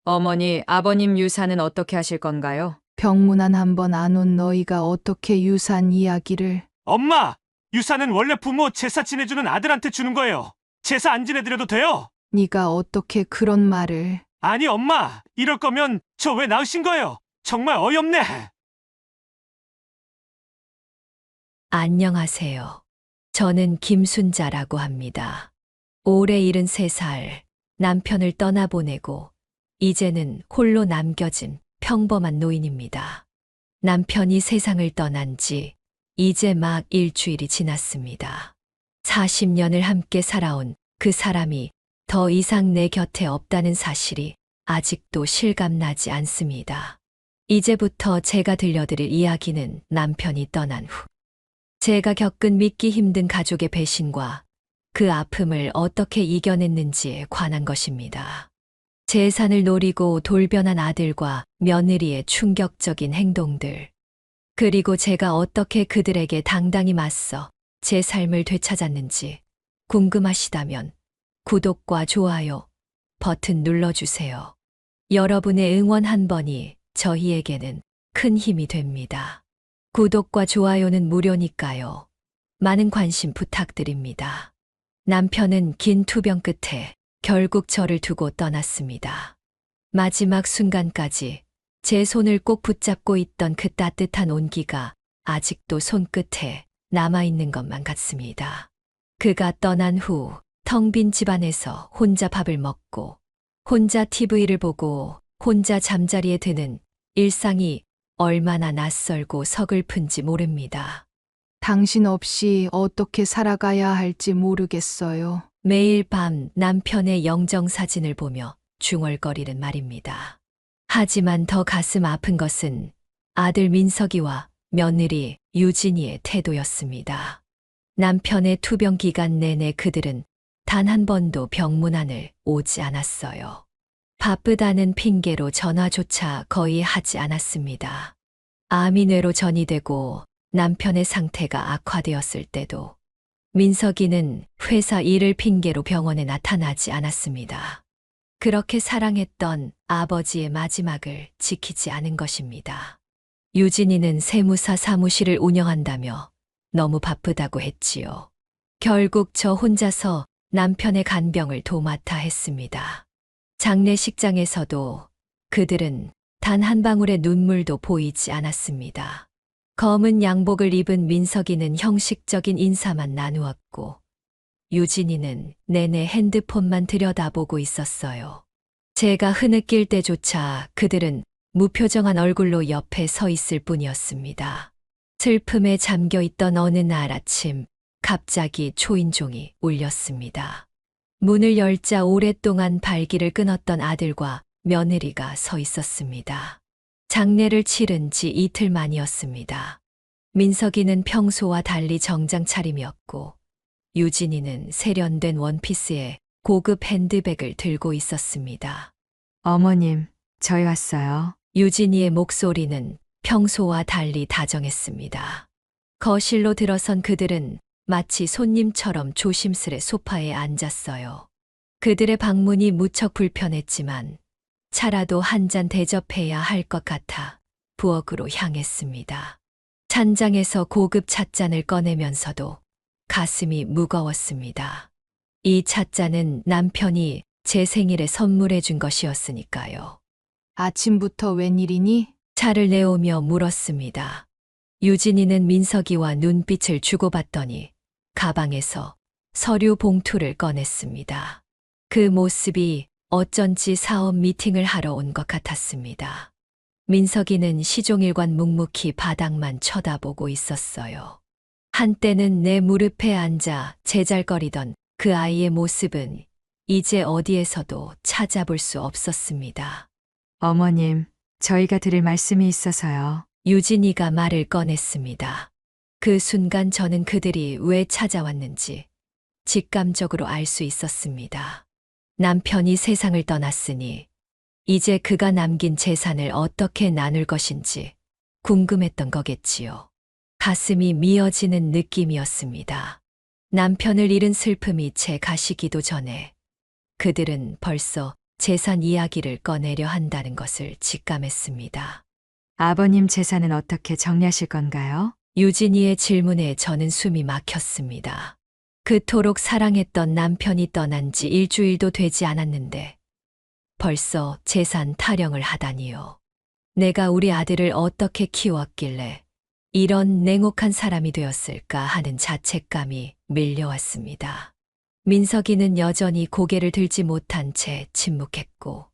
어머니, 아버님 유산은 어떻게 하실 건가요? 병문안 한 번 안 온 너희가 어떻게 유산 이야기를. 엄마! 유산은 원래 부모 제사 지내주는 아들한테 주는 거예요. 제사 안 지내드려도 돼요. 네가 어떻게 그런 말을. 아니, 엄마! 이럴 거면 저 왜 낳으신 거예요? 정말 어이없네! 안녕하세요. 저는 김순자라고 합니다. 올해 73살, 남편을 떠나보내고 이제는 홀로 남겨진 평범한 노인입니다. 남편이 세상을 떠난 지 이제 막 일주일이 지났습니다. 40년을 함께 살아온 그 사람이 더 이상 내 곁에 없다는 사실이 아직도 실감나지 않습니다. 이제부터 제가 들려드릴 이야기는 남편이 떠난 후 제가 겪은 믿기 힘든 가족의 배신과 그 아픔을 어떻게 이겨냈는지에 관한 것입니다. 재산을 노리고 돌변한 아들과 며느리의 충격적인 행동들, 그리고 제가 어떻게 그들에게 당당히 맞서 제 삶을 되찾았는지 궁금하시다면 구독과 좋아요 버튼 눌러주세요. 여러분의 응원 한 번이 저희에게는 큰 힘이 됩니다. 구독과 좋아요는 무료니까요. 많은 관심 부탁드립니다. 남편은 긴 투병 끝에 결국 저를 두고 떠났습니다. 마지막 순간까지 제 손을 꼭 붙잡고 있던 그 따뜻한 온기가 아직도 손끝에 남아있는 것만 같습니다. 그가 떠난 후 텅 빈 집안에서 혼자 밥을 먹고 혼자 TV를 보고 혼자 잠자리에 드는 일상이 얼마나 낯설고 서글픈지 모릅니다. 당신 없이 어떻게 살아가야 할지 모르겠어요. 매일 밤 남편의 영정사진을 보며 중얼거리는 말입니다. 하지만 더 가슴 아픈 것은 아들 민석이와 며느리 유진이의 태도였습니다. 남편의 투병 기간 내내 그들은 단 한 번도 병문안을 오지 않았어요. 바쁘다는 핑계로 전화조차 거의 하지 않았습니다. 암이 뇌로 전이되고 남편의 상태가 악화되었을 때도 민석이는 회사 일을 핑계로 병원에 나타나지 않았습니다. 그렇게 사랑했던 아버지의 마지막을 지키지 않은 것입니다. 유진이는 세무사 사무실을 운영한다며 너무 바쁘다고 했지요. 결국 저 혼자서 남편의 간병을 도맡아 했습니다. 장례식장에서도 그들은 단 한 방울의 눈물도 보이지 않았습니다. 검은 양복을 입은 민석이는 형식적인 인사만 나누었고 유진이는 내내 핸드폰만 들여다보고 있었어요. 제가 흐느낄 때조차 그들은 무표정한 얼굴로 옆에 서 있을 뿐이었습니다. 슬픔에 잠겨 있던 어느 날 아침 갑자기 초인종이 울렸습니다. 문을 열자 오랫동안 발길을 끊었던 아들과 며느리가 서 있었습니다. 장례를 치른 지 이틀 만이었습니다. 민석이는 평소와 달리 정장 차림이었고 유진이는 세련된 원피스에 고급 핸드백을 들고 있었습니다. 어머님, 저희 왔어요. 유진이의 목소리는 평소와 달리 다정했습니다. 거실로 들어선 그들은 마치 손님처럼 조심스레 소파에 앉았어요. 그들의 방문이 무척 불편했지만 차라도 한 잔 대접해야 할 것 같아 부엌으로 향했습니다. 찬장에서 고급 찻잔을 꺼내면서도 가슴이 무거웠습니다. 이 찻잔은 남편이 제 생일에 선물해 준 것이었으니까요. 아침부터 웬일이니? 차를 내오며 물었습니다. 유진이는 민석이와 눈빛을 주고받더니 가방에서 서류 봉투를 꺼냈습니다. 그 모습이 어쩐지 사업 미팅을 하러 온 것 같았습니다. 민석이는 시종일관 묵묵히 바닥만 쳐다보고 있었어요. 한때는 내 무릎에 앉아 제잘거리던 그 아이의 모습은 이제 어디에서도 찾아볼 수 없었습니다. 어머님, 저희가 드릴 말씀이 있어서요. 유진이가 말을 꺼냈습니다. 그 순간 저는 그들이 왜 찾아왔는지 직감적으로 알 수 있었습니다. 남편이 세상을 떠났으니 이제 그가 남긴 재산을 어떻게 나눌 것인지 궁금했던 거겠지요. 가슴이 미어지는 느낌이었습니다. 남편을 잃은 슬픔이 채 가시기도 전에 그들은 벌써 재산 이야기를 꺼내려 한다는 것을 직감했습니다. 아버님 재산은 어떻게 정리하실 건가요? 유진이의 질문에 저는 숨이 막혔습니다. 그토록 사랑했던 남편이 떠난 지 일주일도 되지 않았는데 벌써 재산 타령을 하다니요. 내가 우리 아들을 어떻게 키웠길래 이런 냉혹한 사람이 되었을까 하는 자책감이 밀려왔습니다. 민석이는 여전히 고개를 들지 못한 채 침묵했고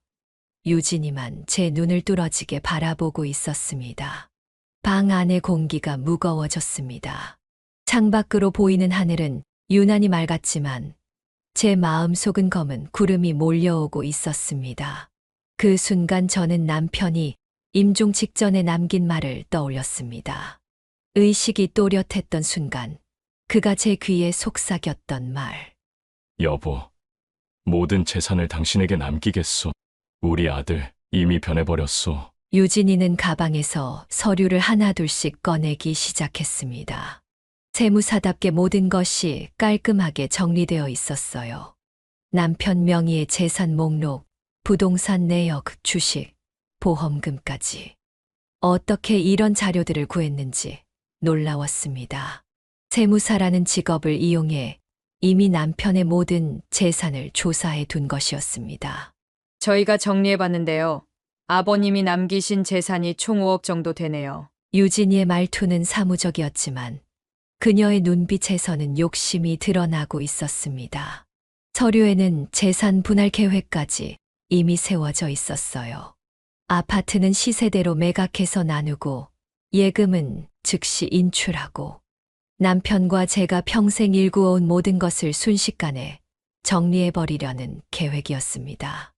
유진이만 제 눈을 뚫어지게 바라보고 있었습니다. 방 안의 공기가 무거워졌습니다. 창밖으로 보이는 하늘은 유난히 맑았지만 제 마음속은 검은 구름이 몰려오고 있었습니다. 그 순간 저는 남편이 임종 직전에 남긴 말을 떠올렸습니다. 의식이 또렷했던 순간 그가 제 귀에 속삭였던 말. 여보, 모든 재산을 당신에게 남기겠소. 우리 아들 이미 변해버렸소. 유진이는 가방에서 서류를 하나둘씩 꺼내기 시작했습니다. 세무사답게 모든 것이 깔끔하게 정리되어 있었어요. 남편 명의의 재산 목록, 부동산 내역, 주식, 보험금까지. 어떻게 이런 자료들을 구했는지 놀라웠습니다. 세무사라는 직업을 이용해 이미 남편의 모든 재산을 조사해 둔 것이었습니다. 저희가 정리해 봤는데요. 아버님이 남기신 재산이 총 5억 정도 되네요. 유진이의 말투는 사무적이었지만 그녀의 눈빛에서는 욕심이 드러나고 있었습니다. 서류에는 재산 분할 계획까지 이미 세워져 있었어요. 아파트는 시세대로 매각해서 나누고 예금은 즉시 인출하고 남편과 제가 평생 일구어온 모든 것을 순식간에 정리해버리려는 계획이었습니다.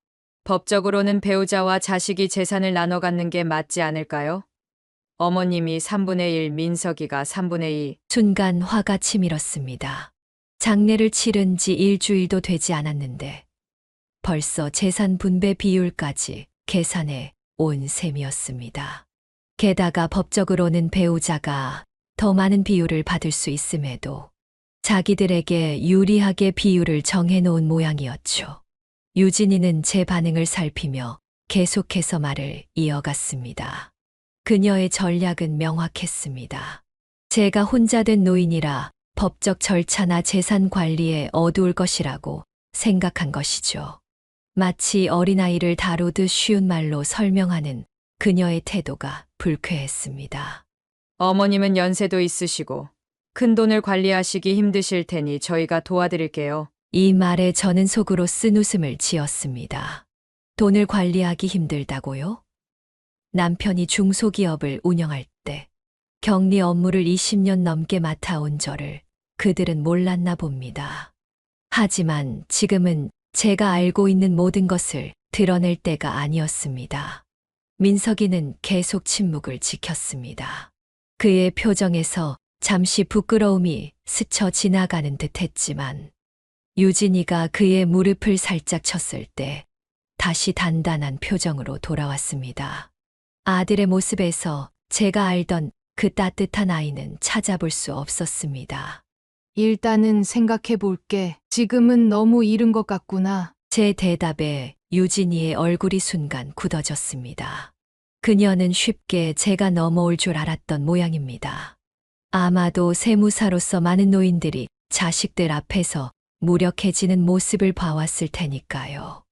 법적으로는 배우자와 자식이 재산을 나눠 갖는 게 맞지 않을까요? 어머님이 3분의 1, 민석이가 3분의 2. 순간 화가 치밀었습니다. 장례를 치른 지 일주일도 되지 않았는데 벌써 재산 분배 비율까지 계산해 온 셈이었습니다. 게다가 법적으로는 배우자가 더 많은 비율을 받을 수 있음에도 자기들에게 유리하게 비율을 정해놓은 모양이었죠. 유진이는 제 반응을 살피며 계속해서 말을 이어갔습니다. 그녀의 전략은 명확했습니다. 제가 혼자 된 노인이라 법적 절차나 재산 관리에 어두울 것이라고 생각한 것이죠. 마치 어린아이를 다루듯 쉬운 말로 설명하는 그녀의 태도가 불쾌했습니다. 어머님은 연세도 있으시고 큰 돈을 관리하시기 힘드실 테니 저희가 도와드릴게요. 이 말에 저는 속으로 쓴웃음을 지었습니다. 돈을 관리하기 힘들다고요? 남편이 중소기업을 운영할 때 격리 업무를 20년 넘게 맡아온 저를 그들은 몰랐나 봅니다. 하지만 지금은 제가 알고 있는 모든 것을 드러낼 때가 아니었습니다. 민석이는 계속 침묵을 지켰습니다. 그의 표정에서 잠시 부끄러움이 스쳐 지나가는 듯 했지만 유진이가 그의 무릎을 살짝 쳤을 때 다시 단단한 표정으로 돌아왔습니다. 아들의 모습에서 제가 알던 그 따뜻한 아이는 찾아볼 수 없었습니다. 일단은 생각해 볼게. 지금은 너무 이른 것 같구나. 제 대답에 유진이의 얼굴이 순간 굳어졌습니다. 그녀는 쉽게 제가 넘어올 줄 알았던 모양입니다. 아마도 세무사로서 많은 노인들이 자식들 앞에서 무력해지는 모습을 봐왔을 테니까요.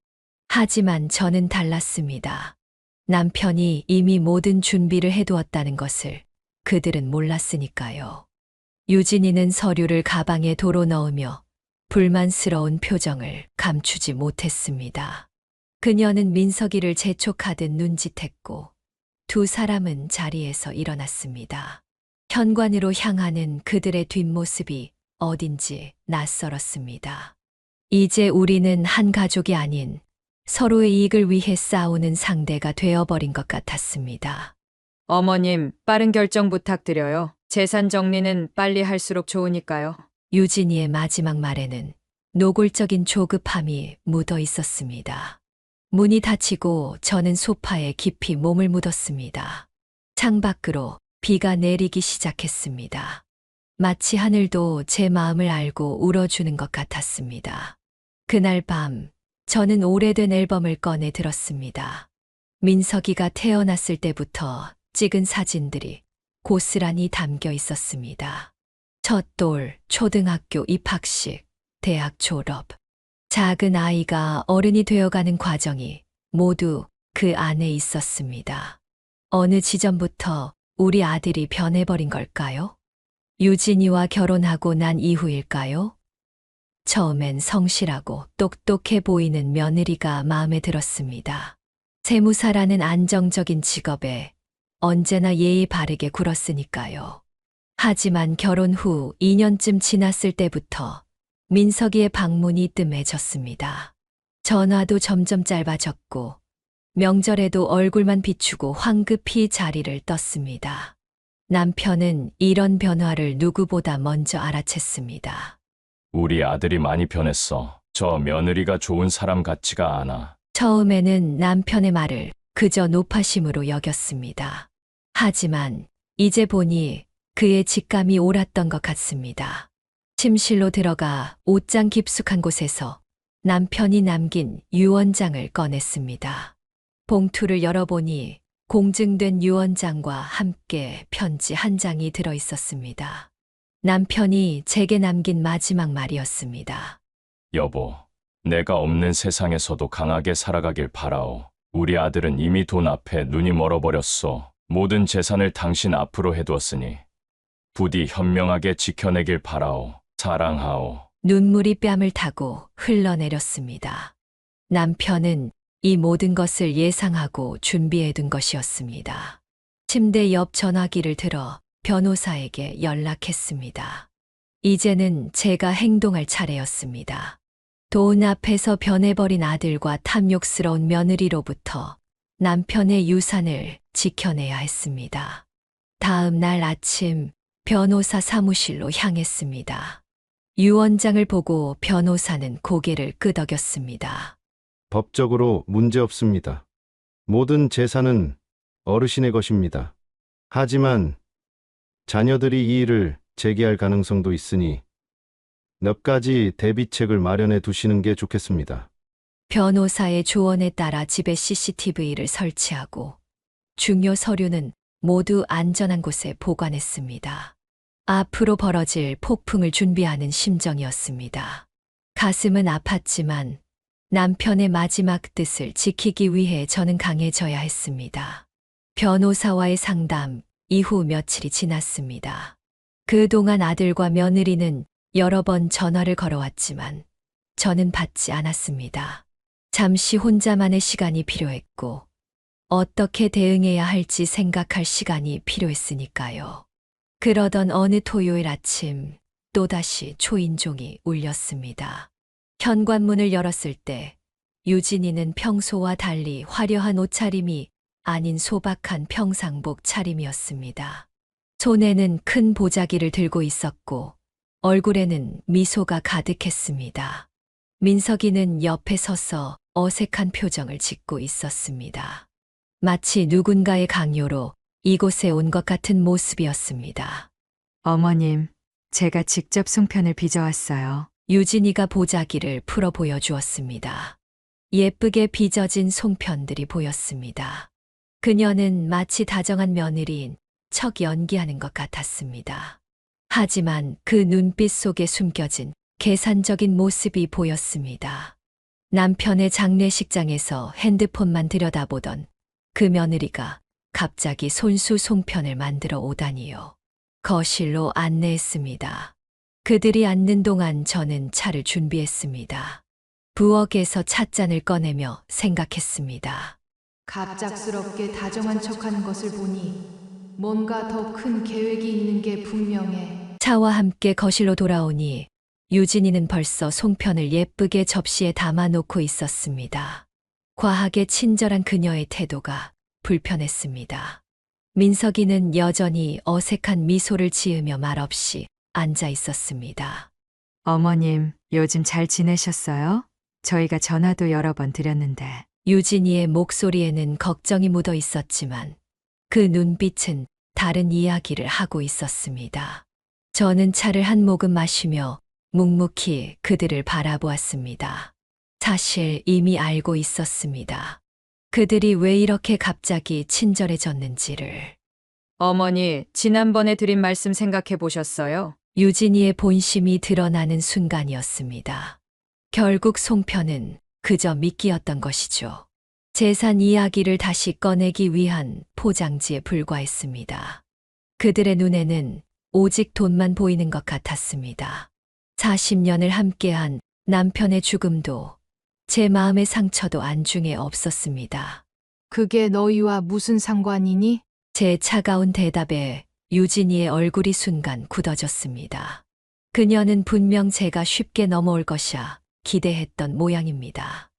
하지만 저는 달랐습니다. 남편이 이미 모든 준비를 해두었다는 것을 그들은 몰랐으니까요. 유진이는 서류를 가방에 도로 넣으며 불만스러운 표정을 감추지 못했습니다. 그녀는 민석이를 재촉하듯 눈짓했고 두 사람은 자리에서 일어났습니다. 현관으로 향하는 그들의 뒷모습이 어딘지 낯설었습니다. 이제 우리는 한 가족이 아닌 서로의 이익을 위해 싸우는 상대가 되어버린 것 같았습니다. 어머님, 빠른 결정 부탁드려요. 재산 정리는 빨리 할수록 좋으니까요. 유진이의 마지막 말에는 노골적인 조급함이 묻어 있었습니다. 문이 닫히고 저는 소파에 깊이 몸을 묻었습니다. 창밖으로 비가 내리기 시작했습니다. 마치 하늘도 제 마음을 알고 울어주는 것 같았습니다. 그날 밤 저는 오래된 앨범을 꺼내 들었습니다. 민석이가 태어났을 때부터 찍은 사진들이 고스란히 담겨 있었습니다. 첫 돌, 초등학교 입학식, 대학 졸업. 작은 아이가 어른이 되어가는 과정이 모두 그 안에 있었습니다. 어느 지점부터 우리 아들이 변해버린 걸까요? 유진이와 결혼하고 난 이후일까요? 처음엔 성실하고 똑똑해 보이는 며느리가 마음에 들었습니다. 세무사라는 안정적인 직업에 언제나 예의 바르게 굴었으니까요. 하지만 결혼 후 2년쯤 지났을 때부터 민석이의 방문이 뜸해졌습니다. 전화도 점점 짧아졌고 명절에도 얼굴만 비추고 황급히 자리를 떴습니다. 남편은 이런 변화를 누구보다 먼저 알아챘습니다. 우리 아들이 많이 변했어. 저 며느리가 좋은 사람 같지가 않아. 처음에는 남편의 말을 그저 노파심으로 여겼습니다. 하지만 이제 보니 그의 직감이 옳았던 것 같습니다. 침실로 들어가 옷장 깊숙한 곳에서 남편이 남긴 유언장을 꺼냈습니다. 봉투를 열어보니 공증된 유언장과 함께 편지 한 장이 들어 있었습니다. 남편이 제게 남긴 마지막 말이었습니다. 여보, 내가 없는 세상에서도 강하게 살아가길 바라오. 우리 아들은 이미 돈 앞에 눈이 멀어버렸소. 모든 재산을 당신 앞으로 해두었으니 부디 현명하게 지켜내길 바라오. 사랑하오. 눈물이 뺨을 타고 흘러내렸습니다. 남편은 이 모든 것을 예상하고 준비해둔 것이었습니다. 침대 옆 전화기를 들어 변호사에게 연락했습니다. 이제는 제가 행동할 차례였습니다. 돈 앞에서 변해버린 아들과 탐욕스러운 며느리로부터 남편의 유산을 지켜내야 했습니다. 다음 날 아침 변호사 사무실로 향했습니다. 유언장을 보고 변호사는 고개를 끄덕였습니다. 법적으로 문제 없습니다. 모든 재산은 어르신의 것입니다. 하지만 자녀들이 이 일을 제기할 가능성도 있으니 몇 가지 대비책을 마련해 두시는 게 좋겠습니다. 변호사의 조언에 따라 집에 CCTV를 설치하고 중요 서류는 모두 안전한 곳에 보관했습니다. 앞으로 벌어질 폭풍을 준비하는 심정이었습니다. 가슴은 아팠지만 남편의 마지막 뜻을 지키기 위해 저는 강해져야 했습니다. 변호사와의 상담 이후 며칠이 지났습니다. 그동안 아들과 며느리는 여러 번 전화를 걸어왔지만 저는 받지 않았습니다. 잠시 혼자만의 시간이 필요했고 어떻게 대응해야 할지 생각할 시간이 필요했으니까요. 그러던 어느 토요일 아침 또다시 초인종이 울렸습니다. 현관문을 열었을 때 유진이는 평소와 달리 화려한 옷차림이 아닌 소박한 평상복 차림이었습니다. 손에는 큰 보자기를 들고 있었고 얼굴에는 미소가 가득했습니다. 민석이는 옆에 서서 어색한 표정을 짓고 있었습니다. 마치 누군가의 강요로 이곳에 온 것 같은 모습이었습니다. 어머님, 제가 직접 송편을 빚어왔어요. 유진이가 보자기를 풀어 보여주었습니다. 예쁘게 빚어진 송편들이 보였습니다. 그녀는 마치 다정한 며느리인 척 연기하는 것 같았습니다. 하지만 그 눈빛 속에 숨겨진 계산적인 모습이 보였습니다. 남편의 장례식장에서 핸드폰만 들여다보던 그 며느리가 갑자기 손수 송편을 만들어 오다니요. 거실로 안내했습니다. 그들이 앉는 동안 저는 차를 준비했습니다. 부엌에서 찻잔을 꺼내며 생각했습니다. 갑작스럽게 다정한 척하는 것을 보니 뭔가 더 큰 계획이 있는 게 분명해. 차와 함께 거실로 돌아오니 유진이는 벌써 송편을 예쁘게 접시에 담아놓고 있었습니다. 과하게 친절한 그녀의 태도가 불편했습니다. 민석이는 여전히 어색한 미소를 지으며 말없이 앉아 있었습니다. 어머님, 요즘 잘 지내셨어요? 저희가 전화도 여러 번 드렸는데. 유진이의 목소리에는 걱정이 묻어 있었지만 그 눈빛은 다른 이야기를 하고 있었습니다. 저는 차를 한 모금 마시며 묵묵히 그들을 바라보았습니다. 사실 이미 알고 있었습니다. 그들이 왜 이렇게 갑자기 친절해졌는지를. 어머니, 지난번에 드린 말씀 생각해 보셨어요? 유진이의 본심이 드러나는 순간이었습니다. 결국 송편은 그저 미끼였던 것이죠. 재산 이야기를 다시 꺼내기 위한 포장지에 불과했습니다. 그들의 눈에는 오직 돈만 보이는 것 같았습니다. 40년을 함께한 남편의 죽음도 제 마음의 상처도 안중에 없었습니다. 그게 너희와 무슨 상관이니? 제 차가운 대답에 유진이의 얼굴이 순간 굳어졌습니다. 그녀는 분명 제가 쉽게 넘어올 것이야 기대했던 모양입니다.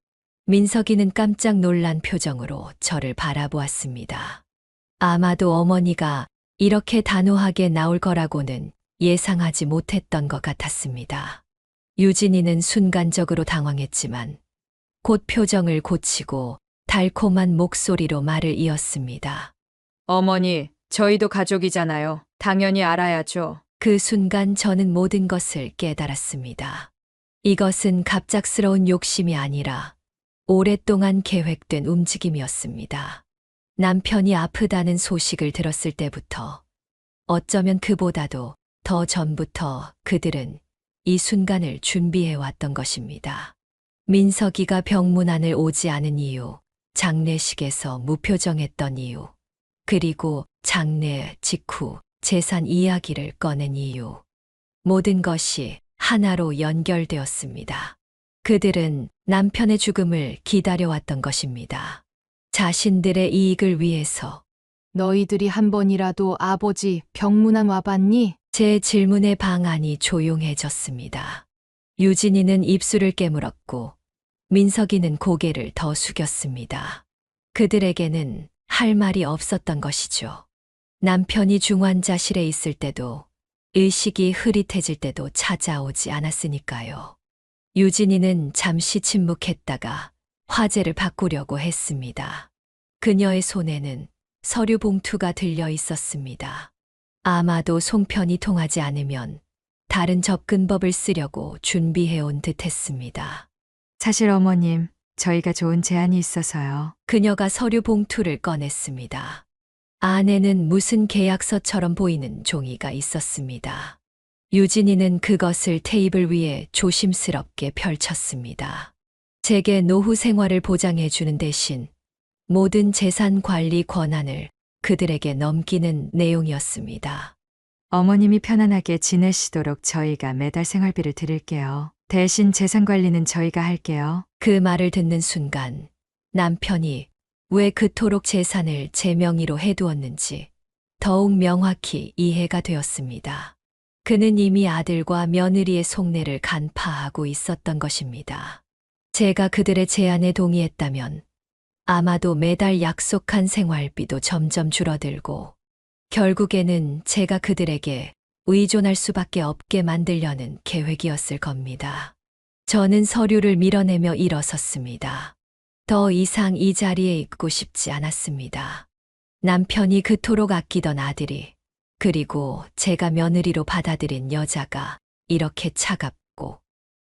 민석이는 깜짝 놀란 표정으로 저를 바라보았습니다. 아마도 어머니가 이렇게 단호하게 나올 거라고는 예상하지 못했던 것 같았습니다. 유진이는 순간적으로 당황했지만 곧 표정을 고치고 달콤한 목소리로 말을 이었습니다. 어머니, 저희도 가족이잖아요. 당연히 알아야죠. 그 순간 저는 모든 것을 깨달았습니다. 이것은 갑작스러운 욕심이 아니라 오랫동안 계획된 움직임이었습니다. 남편이 아프다는 소식을 들었을 때부터 어쩌면 그보다도 더 전부터 그들은 이 순간을 준비해왔던 것입니다. 민석이가 병문안을 오지 않은 이유, 장례식에서 무표정했던 이유, 그리고 장례 직후 재산 이야기를 꺼낸 이유. 모든 것이 하나로 연결되었습니다. 그들은 남편의 죽음을 기다려왔던 것입니다. 자신들의 이익을 위해서. 너희들이 한 번이라도 아버지 병문안 와봤니? 제 질문에 방안이 조용해졌습니다. 유진이는 입술을 깨물었고 민석이는 고개를 더 숙였습니다. 그들에게는 할 말이 없었던 것이죠. 남편이 중환자실에 있을 때도 의식이 흐릿해질 때도 찾아오지 않았으니까요. 유진이는 잠시 침묵했다가 화제를 바꾸려고 했습니다. 그녀의 손에는 서류 봉투가 들려 있었습니다. 아마도 송편이 통하지 않으면 다른 접근법을 쓰려고 준비해온 듯 했습니다. 사실 어머님, 저희가 좋은 제안이 있어서요. 그녀가 서류 봉투를 꺼냈습니다. 안에는 무슨 계약서처럼 보이는 종이가 있었습니다. 유진이는 그것을 테이블 위에 조심스럽게 펼쳤습니다. 제게 노후 생활을 보장해 주는 대신 모든 재산 관리 권한을 그들에게 넘기는 내용이었습니다. 어머님이 편안하게 지내시도록 저희가 매달 생활비를 드릴게요. 대신 재산 관리는 저희가 할게요. 그 말을 듣는 순간 남편이 왜 그토록 재산을 제 명의로 해두었는지 더욱 명확히 이해가 되었습니다. 그는 이미 아들과 며느리의 속내를 간파하고 있었던 것입니다. 제가 그들의 제안에 동의했다면 아마도 매달 약속한 생활비도 점점 줄어들고 결국에는 제가 그들에게 의존할 수밖에 없게 만들려는 계획이었을 겁니다. 저는 서류를 밀어내며 일어섰습니다. 더 이상 이 자리에 있고 싶지 않았습니다. 남편이 그토록 아끼던 아들이, 그리고 제가 며느리로 받아들인 여자가 이렇게 차갑고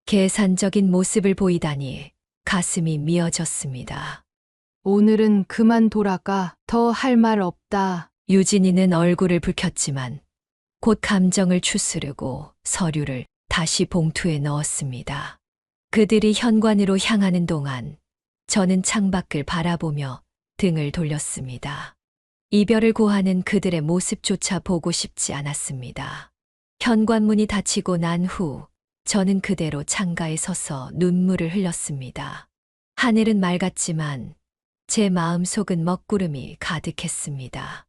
계산적인 모습을 보이다니 가슴이 미어졌습니다. 오늘은 그만 돌아가. 더 할 말 없다. 유진이는 얼굴을 붉혔지만 곧 감정을 추스르고 서류를 다시 봉투에 넣었습니다. 그들이 현관으로 향하는 동안 저는 창밖을 바라보며 등을 돌렸습니다. 이별을 고하는 그들의 모습조차 보고 싶지 않았습니다. 현관문이 닫히고 난 후 저는 그대로 창가에 서서 눈물을 흘렸습니다. 하늘은 맑았지만 제 마음속은 먹구름이 가득했습니다.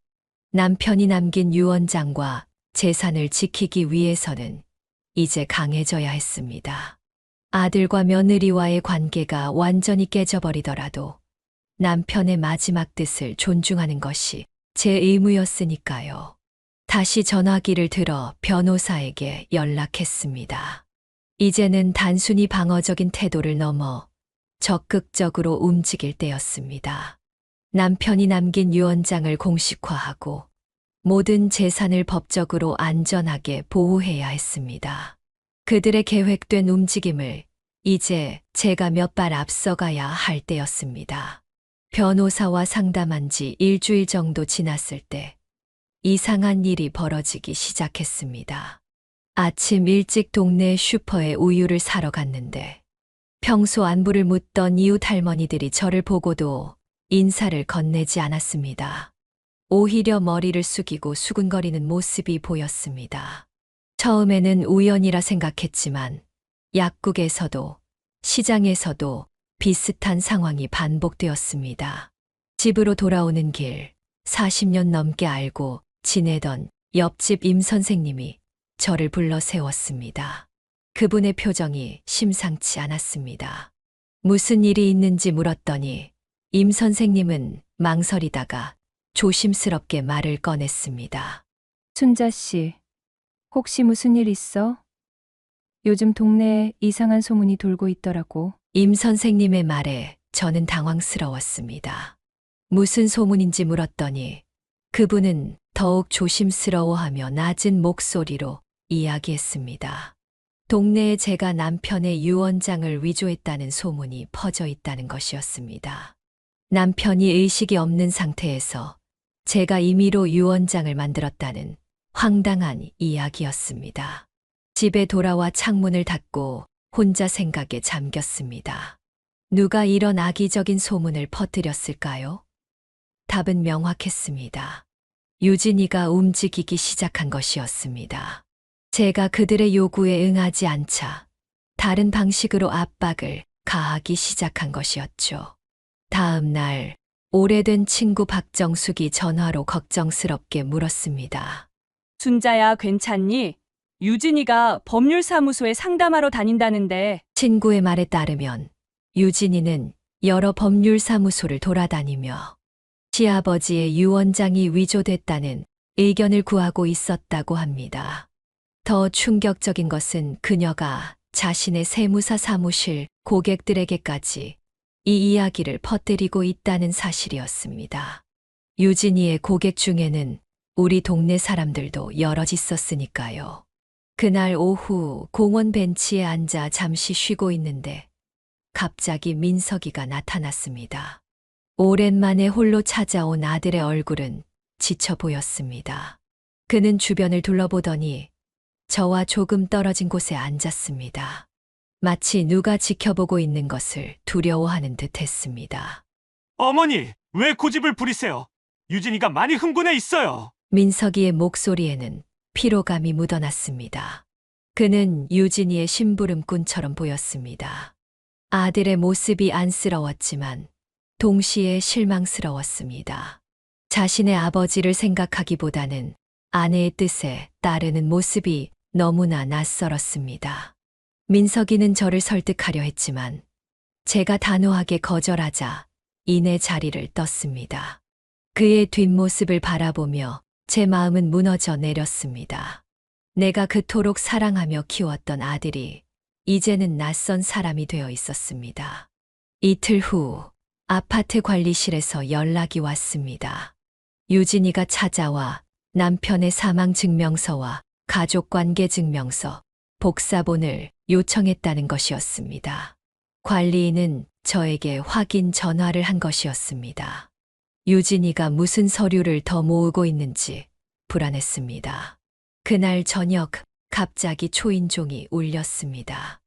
남편이 남긴 유언장과 재산을 지키기 위해서는 이제 강해져야 했습니다. 아들과 며느리와의 관계가 완전히 깨져버리더라도 남편의 마지막 뜻을 존중하는 것이 제 의무였으니까요. 다시 전화기를 들어 변호사에게 연락했습니다. 이제는 단순히 방어적인 태도를 넘어 적극적으로 움직일 때였습니다. 남편이 남긴 유언장을 공식화하고 모든 재산을 법적으로 안전하게 보호해야 했습니다. 그들의 계획된 움직임을 이제 제가 몇 발 앞서가야 할 때였습니다. 변호사와 상담한 지 일주일 정도 지났을 때 이상한 일이 벌어지기 시작했습니다. 아침 일찍 동네 슈퍼에 우유를 사러 갔는데 평소 안부를 묻던 이웃 할머니들이 저를 보고도 인사를 건네지 않았습니다. 오히려 머리를 숙이고 수근거리는 모습이 보였습니다. 처음에는 우연이라 생각했지만 약국에서도 시장에서도 비슷한 상황이 반복되었습니다. 집으로 돌아오는 길 40년 넘게 알고 지내던 옆집 임 선생님이 저를 불러 세웠습니다. 그분의 표정이 심상치 않았습니다. 무슨 일이 있는지 물었더니 임 선생님은 망설이다가 조심스럽게 말을 꺼냈습니다. 순자 씨, 혹시 무슨 일 있어? 요즘 동네에 이상한 소문이 돌고 있더라고. 임 선생님의 말에 저는 당황스러웠습니다. 무슨 소문인지 물었더니 그분은 더욱 조심스러워하며 낮은 목소리로 이야기했습니다. 동네에 제가 남편의 유언장을 위조했다는 소문이 퍼져 있다는 것이었습니다. 남편이 의식이 없는 상태에서 제가 임의로 유언장을 만들었다는 황당한 이야기였습니다. 집에 돌아와 창문을 닫고 혼자 생각에 잠겼습니다. 누가 이런 악의적인 소문을 퍼뜨렸을까요? 답은 명확했습니다. 유진이가 움직이기 시작한 것이었습니다. 제가 그들의 요구에 응하지 않자 다른 방식으로 압박을 가하기 시작한 것이었죠. 다음 날 오래된 친구 박정숙이 전화로 걱정스럽게 물었습니다. 순자야, 괜찮니? 유진이가 법률사무소에 상담하러 다닌다는데. 친구의 말에 따르면 유진이는 여러 법률사무소를 돌아다니며 시아버지의 유언장이 위조됐다는 의견을 구하고 있었다고 합니다. 더 충격적인 것은 그녀가 자신의 세무사 사무실 고객들에게까지 이 이야기를 퍼뜨리고 있다는 사실이었습니다. 유진이의 고객 중에는 우리 동네 사람들도 여럿 있었으니까요. 그날 오후 공원 벤치에 앉아 잠시 쉬고 있는데 갑자기 민석이가 나타났습니다. 오랜만에 홀로 찾아온 아들의 얼굴은 지쳐 보였습니다. 그는 주변을 둘러보더니 저와 조금 떨어진 곳에 앉았습니다. 마치 누가 지켜보고 있는 것을 두려워하는 듯 했습니다. 어머니, 왜 고집을 부리세요? 유진이가 많이 흥분해 있어요. 민석이의 목소리에는 피로감이 묻어났습니다. 그는 유진이의 심부름꾼처럼 보였습니다. 아들의 모습이 안쓰러웠지만 동시에 실망스러웠습니다. 자신의 아버지를 생각하기보다는 아내의 뜻에 따르는 모습이 너무나 낯설었습니다. 민석이는 저를 설득하려 했지만 제가 단호하게 거절하자 이내 자리를 떴습니다. 그의 뒷모습을 바라보며 제 마음은 무너져 내렸습니다. 내가 그토록 사랑하며 키웠던 아들이 이제는 낯선 사람이 되어 있었습니다. 이틀 후 아파트 관리실에서 연락이 왔습니다. 유진이가 찾아와 남편의 사망증명서와 가족관계증명서, 복사본을 요청했다는 것이었습니다. 관리인은 저에게 확인 전화를 한 것이었습니다. 유진이가 무슨 서류를 더 모으고 있는지 불안했습니다. 그날 저녁 갑자기 초인종이 울렸습니다.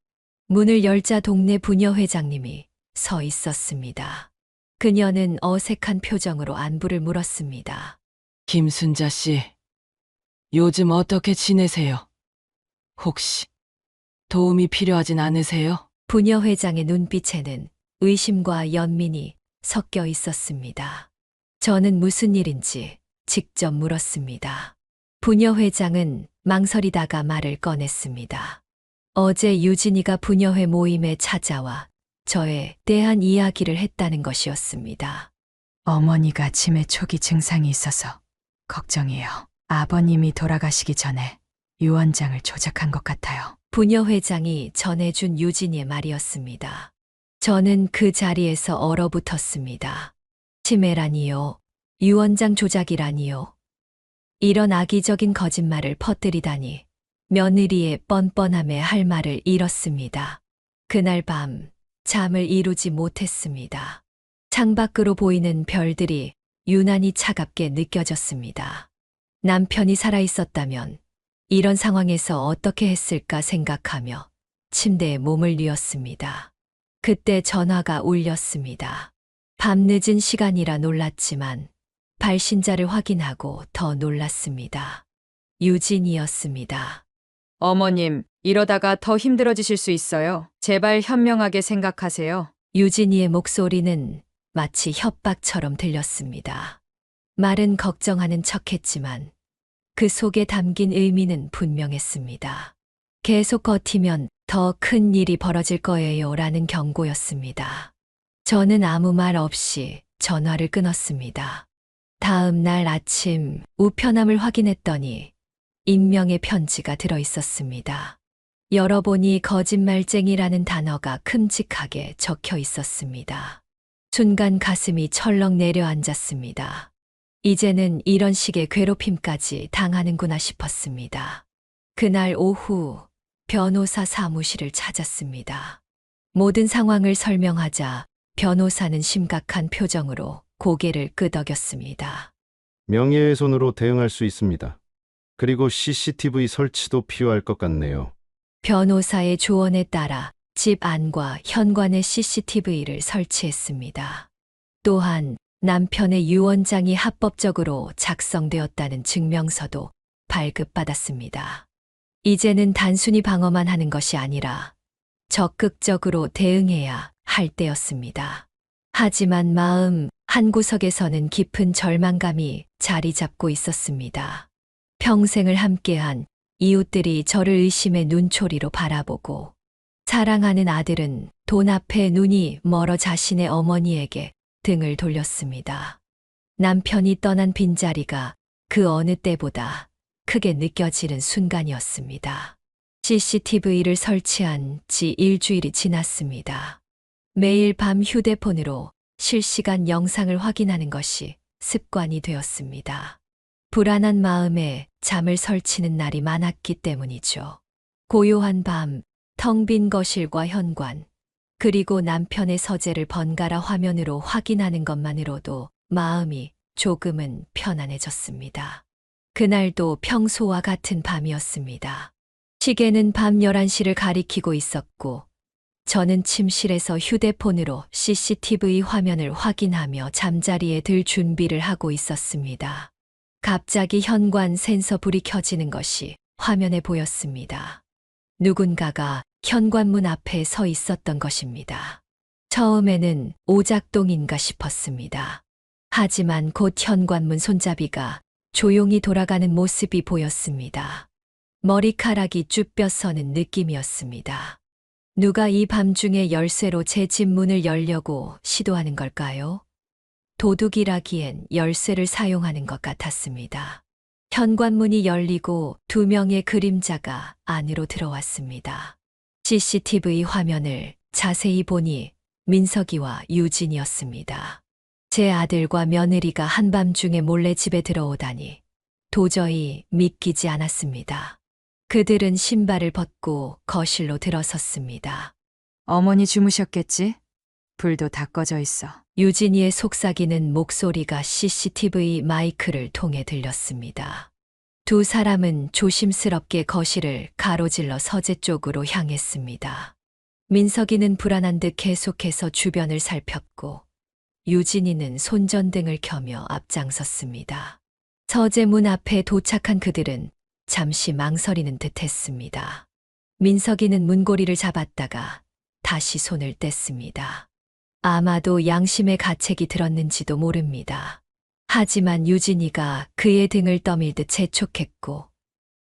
문을 열자 동네 부녀회장님이 서 있었습니다. 그녀는 어색한 표정으로 안부를 물었습니다. 김순자 씨, 요즘 어떻게 지내세요? 혹시 도움이 필요하진 않으세요? 부녀회장의 눈빛에는 의심과 연민이 섞여 있었습니다. 저는 무슨 일인지 직접 물었습니다. 부녀회장은 망설이다가 말을 꺼냈습니다. 어제 유진이가 부녀회 모임에 찾아와 저에 대한 이야기를 했다는 것이었습니다. 어머니가 치매 초기 증상이 있어서 걱정이에요. 아버님이 돌아가시기 전에 유언장을 조작한 것 같아요. 부녀회장이 전해준 유진이의 말이었습니다. 저는 그 자리에서 얼어붙었습니다. 치매라니요. 유언장 조작이라니요. 이런 악의적인 거짓말을 퍼뜨리다니 며느리의 뻔뻔함에 할 말을 잃었습니다. 그날 밤 잠을 이루지 못했습니다. 창밖으로 보이는 별들이 유난히 차갑게 느껴졌습니다. 남편이 살아있었다면 이런 상황에서 어떻게 했을까 생각하며 침대에 몸을 뉘었습니다. 그때 전화가 울렸습니다. 밤늦은 시간이라 놀랐지만 발신자를 확인하고 더 놀랐습니다. 유진이었습니다. 어머님, 이러다가 더 힘들어지실 수 있어요. 제발 현명하게 생각하세요. 유진이의 목소리는 마치 협박처럼 들렸습니다. 말은 걱정하는 척했지만 그 속에 담긴 의미는 분명했습니다. 계속 버티면 더 큰 일이 벌어질 거예요 라는 경고였습니다. 저는 아무 말 없이 전화를 끊었습니다. 다음 날 아침 우편함을 확인했더니 익명의 편지가 들어 있었습니다. 열어보니 거짓말쟁이라는 단어가 큼직하게 적혀 있었습니다. 순간 가슴이 철렁 내려앉았습니다. 이제는 이런 식의 괴롭힘까지 당하는구나 싶었습니다. 그날 오후 변호사 사무실을 찾았습니다. 모든 상황을 설명하자 변호사는 심각한 표정으로 고개를 끄덕였습니다. 명예훼손으로 대응할 수 있습니다. 그리고 CCTV 설치도 필요할 것 같네요. 변호사의 조언에 따라 집 안과 현관에 CCTV를 설치했습니다. 또한 남편의 유언장이 합법적으로 작성되었다는 증명서도 발급받았습니다. 이제는 단순히 방어만 하는 것이 아니라 적극적으로 대응해야 할 때였습니다. 하지만 마음 한구석에서는 깊은 절망감이 자리 잡고 있었습니다. 평생을 함께한 이웃들이 저를 의심의 눈초리로 바라보고 사랑하는 아들은 돈 앞에 눈이 멀어 자신의 어머니에게 등을 돌렸습니다. 남편이 떠난 빈자리가 그 어느 때보다 크게 느껴지는 순간이었습니다. CCTV를 설치한 지 일주일이 지났습니다. 매일 밤 휴대폰으로 실시간 영상을 확인하는 것이 습관이 되었습니다. 불안한 마음에 잠을 설치는 날이 많았기 때문이죠. 고요한 밤, 텅 빈 거실과 현관, 그리고 남편의 서재를 번갈아 화면으로 확인하는 것만으로도 마음이 조금은 편안해졌습니다. 그날도 평소와 같은 밤이었습니다. 시계는 밤 11시를 가리키고 있었고, 저는 침실에서 휴대폰으로 CCTV 화면을 확인하며 잠자리에 들 준비를 하고 있었습니다. 갑자기 현관 센서 불이 켜지는 것이 화면에 보였습니다. 누군가가 현관문 앞에 서 있었던 것입니다. 처음에는 오작동인가 싶었습니다. 하지만 곧 현관문 손잡이가 조용히 돌아가는 모습이 보였습니다. 머리카락이 쭈뼛서는 느낌이었습니다. 누가 이 밤중에 열쇠로 제 집 문을 열려고 시도하는 걸까요? 도둑이라기엔 열쇠를 사용하는 것 같았습니다. 현관문이 열리고 2명의 그림자가 안으로 들어왔습니다. CCTV 화면을 자세히 보니 민석이와 유진이었습니다. 제 아들과 며느리가 한밤중에 몰래 집에 들어오다니 도저히 믿기지 않았습니다. 그들은 신발을 벗고 거실로 들어섰습니다. 어머니 주무셨겠지? 불도 다 꺼져 있어. 유진이의 속삭이는 목소리가 CCTV 마이크를 통해 들렸습니다. 두 사람은 조심스럽게 거실을 가로질러 서재 쪽으로 향했습니다. 민석이는 불안한 듯 계속해서 주변을 살폈고 유진이는 손전등을 켜며 앞장섰습니다. 서재 문 앞에 도착한 그들은 잠시 망설이는 듯 했습니다. 민석이는 문고리를 잡았다가 다시 손을 뗐습니다. 아마도 양심의 가책이 들었는지도 모릅니다. 하지만 유진이가 그의 등을 떠밀듯 재촉했고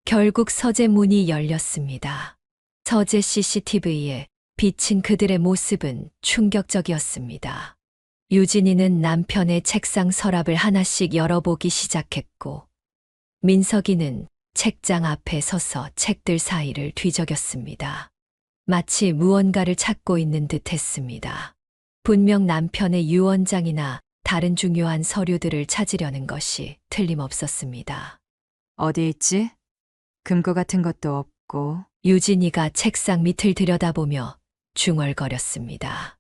결국 서재 문이 열렸습니다. 서재 CCTV에 비친 그들의 모습은 충격적이었습니다. 유진이는 남편의 책상 서랍을 하나씩 열어보기 시작했고 민석이는 책장 앞에 서서 책들 사이를 뒤적였습니다. 마치 무언가를 찾고 있는 듯 했습니다. 분명 남편의 유언장이나 다른 중요한 서류들을 찾으려는 것이 틀림없었습니다. 어디 있지? 금고 같은 것도 없고. 유진이가 책상 밑을 들여다보며 중얼거렸습니다.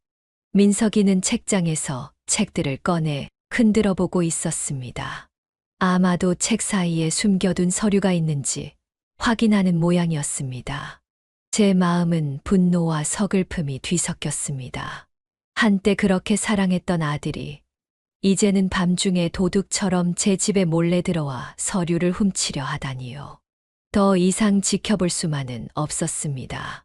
민석이는 책장에서 책들을 꺼내 흔들어 보고 있었습니다. 아마도 책 사이에 숨겨둔 서류가 있는지 확인하는 모양이었습니다. 제 마음은 분노와 서글픔이 뒤섞였습니다. 한때 그렇게 사랑했던 아들이 이제는 밤중에 도둑처럼 제 집에 몰래 들어와 서류를 훔치려 하다니요. 더 이상 지켜볼 수만은 없었습니다.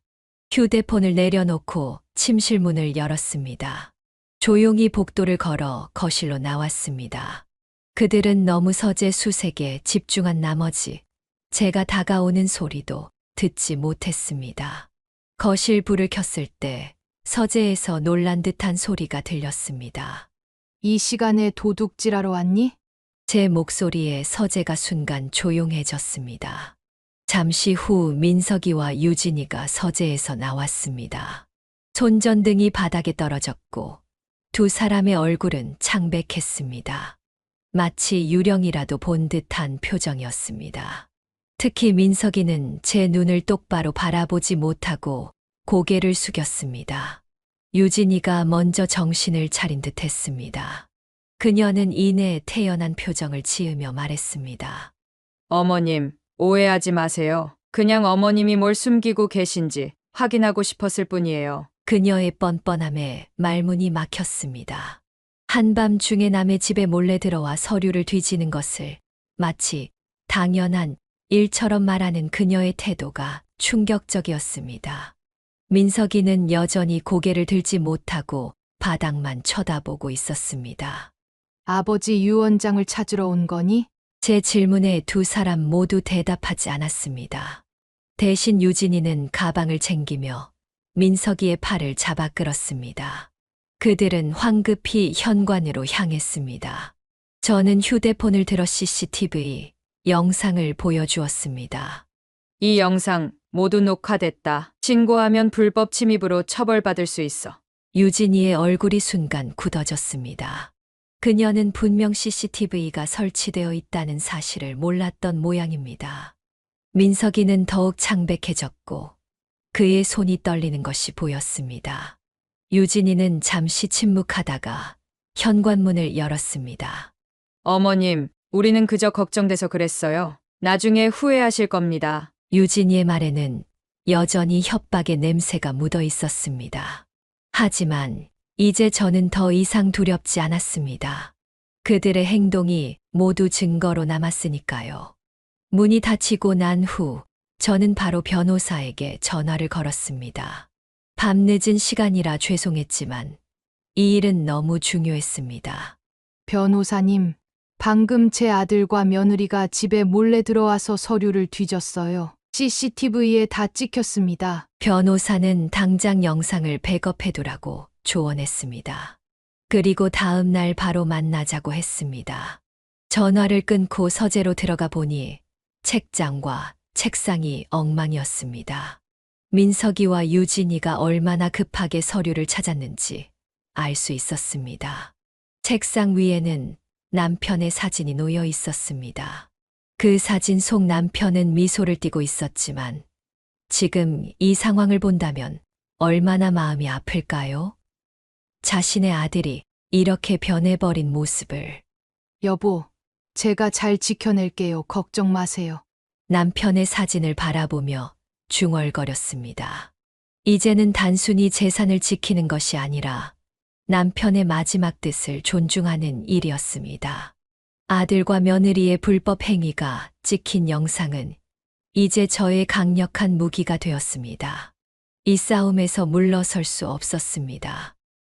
휴대폰을 내려놓고 침실 문을 열었습니다. 조용히 복도를 걸어 거실로 나왔습니다. 그들은 너무 서재 수색에 집중한 나머지 제가 다가오는 소리도 듣지 못했습니다. 거실 불을 켰을 때 서재에서 놀란 듯한 소리가 들렸습니다. 이 시간에 도둑질하러 왔니? 제 목소리에 서재가 순간 조용해졌습니다. 잠시 후 민석이와 유진이가 서재에서 나왔습니다. 손전등이 바닥에 떨어졌고 두 사람의 얼굴은 창백했습니다. 마치 유령이라도 본 듯한 표정이었습니다. 특히 민석이는 제 눈을 똑바로 바라보지 못하고 고개를 숙였습니다. 유진이가 먼저 정신을 차린 듯 했습니다. 그녀는 이내 태연한 표정을 지으며 말했습니다. 어머님, 오해하지 마세요. 그냥 어머님이 뭘 숨기고 계신지 확인하고 싶었을 뿐이에요. 그녀의 뻔뻔함에 말문이 막혔습니다. 한밤중에 남의 집에 몰래 들어와 서류를 뒤지는 것을 마치 당연한 일처럼 말하는 그녀의 태도가 충격적이었습니다. 민석이는 여전히 고개를 들지 못하고 바닥만 쳐다보고 있었습니다. 아버지 유 원장을 찾으러 온 거니? 제 질문에 두 사람 모두 대답하지 않았습니다. 대신 유진이는 가방을 챙기며 민석이의 팔을 잡아 끌었습니다. 그들은 황급히 현관으로 향했습니다. 저는 휴대폰을 들어 CCTV 영상을 보여주었습니다. 이 영상 모두 녹화됐다. 신고하면 불법 침입으로 처벌받을 수 있어. 유진이의 얼굴이 순간 굳어졌습니다. 그녀는 분명 CCTV가 설치되어 있다는 사실을 몰랐던 모양입니다. 민석이는 더욱 창백해졌고 그의 손이 떨리는 것이 보였습니다. 유진이는 잠시 침묵하다가 현관문을 열었습니다. 어머님, 우리는 그저 걱정돼서 그랬어요. 나중에 후회하실 겁니다. 유진이의 말에는 여전히 협박의 냄새가 묻어 있었습니다. 하지만 이제 저는 더 이상 두렵지 않았습니다. 그들의 행동이 모두 증거로 남았으니까요. 문이 닫히고 난 후 저는 바로 변호사에게 전화를 걸었습니다. 밤늦은 시간이라 죄송했지만 이 일은 너무 중요했습니다. 변호사님, 방금 제 아들과 며느리가 집에 몰래 들어와서 서류를 뒤졌어요. CCTV에 다 찍혔습니다. 변호사는 당장 영상을 백업해두라고 조언했습니다. 그리고 다음 날 바로 만나자고 했습니다. 전화를 끊고 서재로 들어가 보니 책장과 책상이 엉망이었습니다. 민석이와 유진이가 얼마나 급하게 서류를 찾았는지 알 수 있었습니다. 책상 위에는 남편의 사진이 놓여 있었습니다. 그 사진 속 남편은 미소를 띠고 있었지만 지금 이 상황을 본다면 얼마나 마음이 아플까요? 자신의 아들이 이렇게 변해버린 모습을. 여보, 제가 잘 지켜낼게요. 걱정 마세요. 남편의 사진을 바라보며 중얼거렸습니다. 이제는 단순히 재산을 지키는 것이 아니라 남편의 마지막 뜻을 존중하는 일이었습니다. 아들과 며느리의 불법 행위가 찍힌 영상은 이제 저의 강력한 무기가 되었습니다. 이 싸움에서 물러설 수 없었습니다.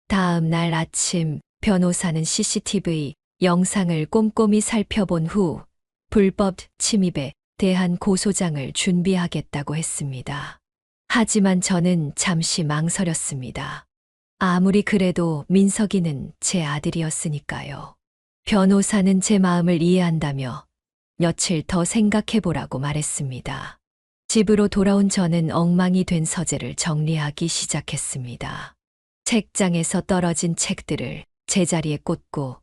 다음 날 아침 변호사는 CCTV 영상을 꼼꼼히 살펴본 후 불법 침입에 대한 고소장을 준비하겠다고 했습니다. 하지만 저는 잠시 망설였습니다. 아무리 그래도 민석이는 제 아들이었으니까요. 변호사는 제 마음을 이해한다며 며칠 더 생각해보라고 말했습니다. 집으로 돌아온 저는 엉망이 된 서재를 정리하기 시작했습니다. 책장에서 떨어진 책들을 제자리에 꽂고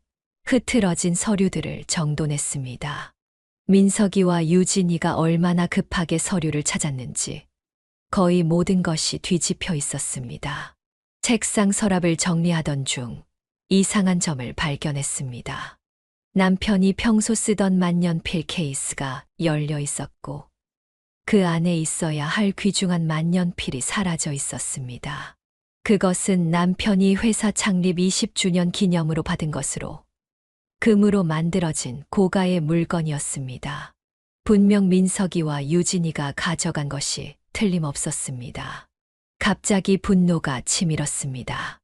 흐트러진 서류들을 정돈했습니다. 민석이와 유진이가 얼마나 급하게 서류를 찾았는지 거의 모든 것이 뒤집혀 있었습니다. 책상 서랍을 정리하던 중 이상한 점을 발견했습니다. 남편이 평소 쓰던 만년필 케이스가 열려 있었고 그 안에 있어야 할 귀중한 만년필이 사라져 있었습니다. 그것은 남편이 회사 창립 20주년 기념으로 받은 것으로 금으로 만들어진 고가의 물건이었습니다. 분명 민석이와 유진이가 가져간 것이 틀림없었습니다. 갑자기 분노가 치밀었습니다.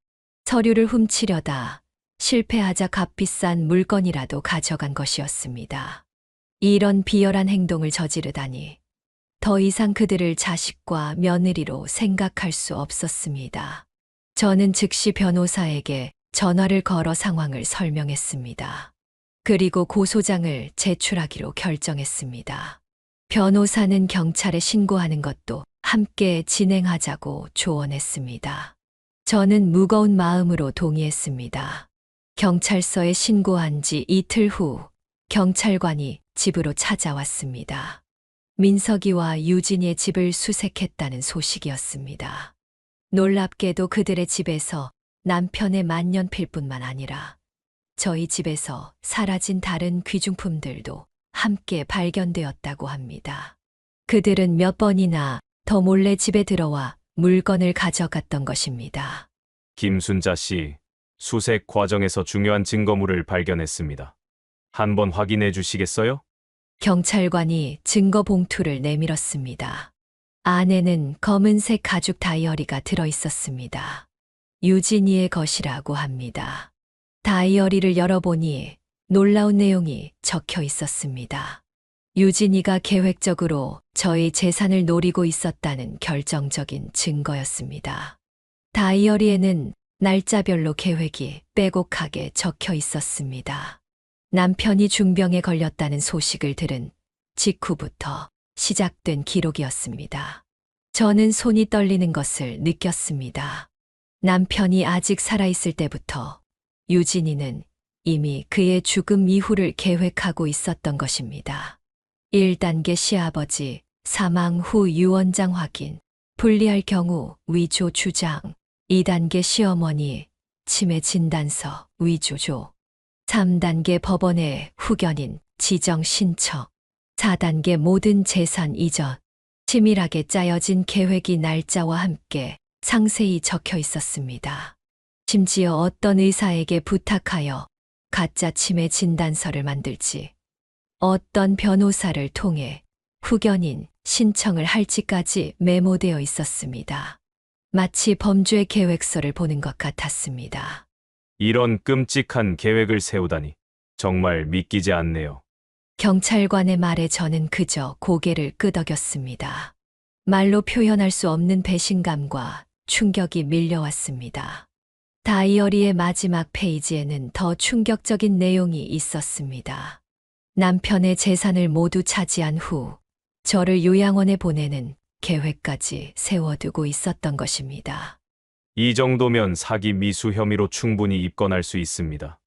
서류를 훔치려다 실패하자 값비싼 물건이라도 가져간 것이었습니다. 이런 비열한 행동을 저지르다니 더 이상 그들을 자식과 며느리로 생각할 수 없었습니다. 저는 즉시 변호사에게 전화를 걸어 상황을 설명했습니다. 그리고 고소장을 제출하기로 결정했습니다. 변호사는 경찰에 신고하는 것도 함께 진행하자고 조언했습니다. 저는 무거운 마음으로 동의했습니다. 경찰서에 신고한 지 이틀 후 경찰관이 집으로 찾아왔습니다. 민석이와 유진이의 집을 수색했다는 소식이었습니다. 놀랍게도 그들의 집에서 남편의 만년필뿐만 아니라 저희 집에서 사라진 다른 귀중품들도 함께 발견되었다고 합니다. 그들은 몇 번이나 더 몰래 집에 들어와 물건을 가져갔던 것입니다. 김순자 씨, 수색 과정에서 중요한 증거물을 발견했습니다. 한번 확인해 주시겠어요? 경찰관이 증거 봉투를 내밀었습니다. 안에는 검은색 가죽 다이어리가 들어 있었습니다. 유진이의 것이라고 합니다. 다이어리를 열어보니 놀라운 내용이 적혀 있었습니다. 유진이가 계획적으로 저희 재산을 노리고 있었다는 결정적인 증거였습니다. 다이어리에는 날짜별로 계획이 빼곡하게 적혀 있었습니다. 남편이 중병에 걸렸다는 소식을 들은 직후부터 시작된 기록이었습니다. 저는 손이 떨리는 것을 느꼈습니다. 남편이 아직 살아있을 때부터 유진이는 이미 그의 죽음 이후를 계획하고 있었던 것입니다. 1단계 시아버지 사망 후 유언장 확인, 불리할 경우 위조 주장, 2단계 시어머니 치매 진단서 위조조, 3단계 법원의 후견인 지정 신청, 4단계 모든 재산 이전, 치밀하게 짜여진 계획이 날짜와 함께 상세히 적혀 있었습니다. 심지어 어떤 의사에게 부탁하여 가짜 치매 진단서를 만들지, 어떤 변호사를 통해 후견인 신청을 할지까지 메모되어 있었습니다. 마치 범죄 계획서를 보는 것 같았습니다. 이런 끔찍한 계획을 세우다니 정말 믿기지 않네요. 경찰관의 말에 저는 그저 고개를 끄덕였습니다. 말로 표현할 수 없는 배신감과 충격이 밀려왔습니다. 다이어리의 마지막 페이지에는 더 충격적인 내용이 있었습니다. 남편의 재산을 모두 차지한 후 저를 요양원에 보내는 계획까지 세워두고 있었던 것입니다. 이 정도면 사기 미수 혐의로 충분히 입건할 수 있습니다.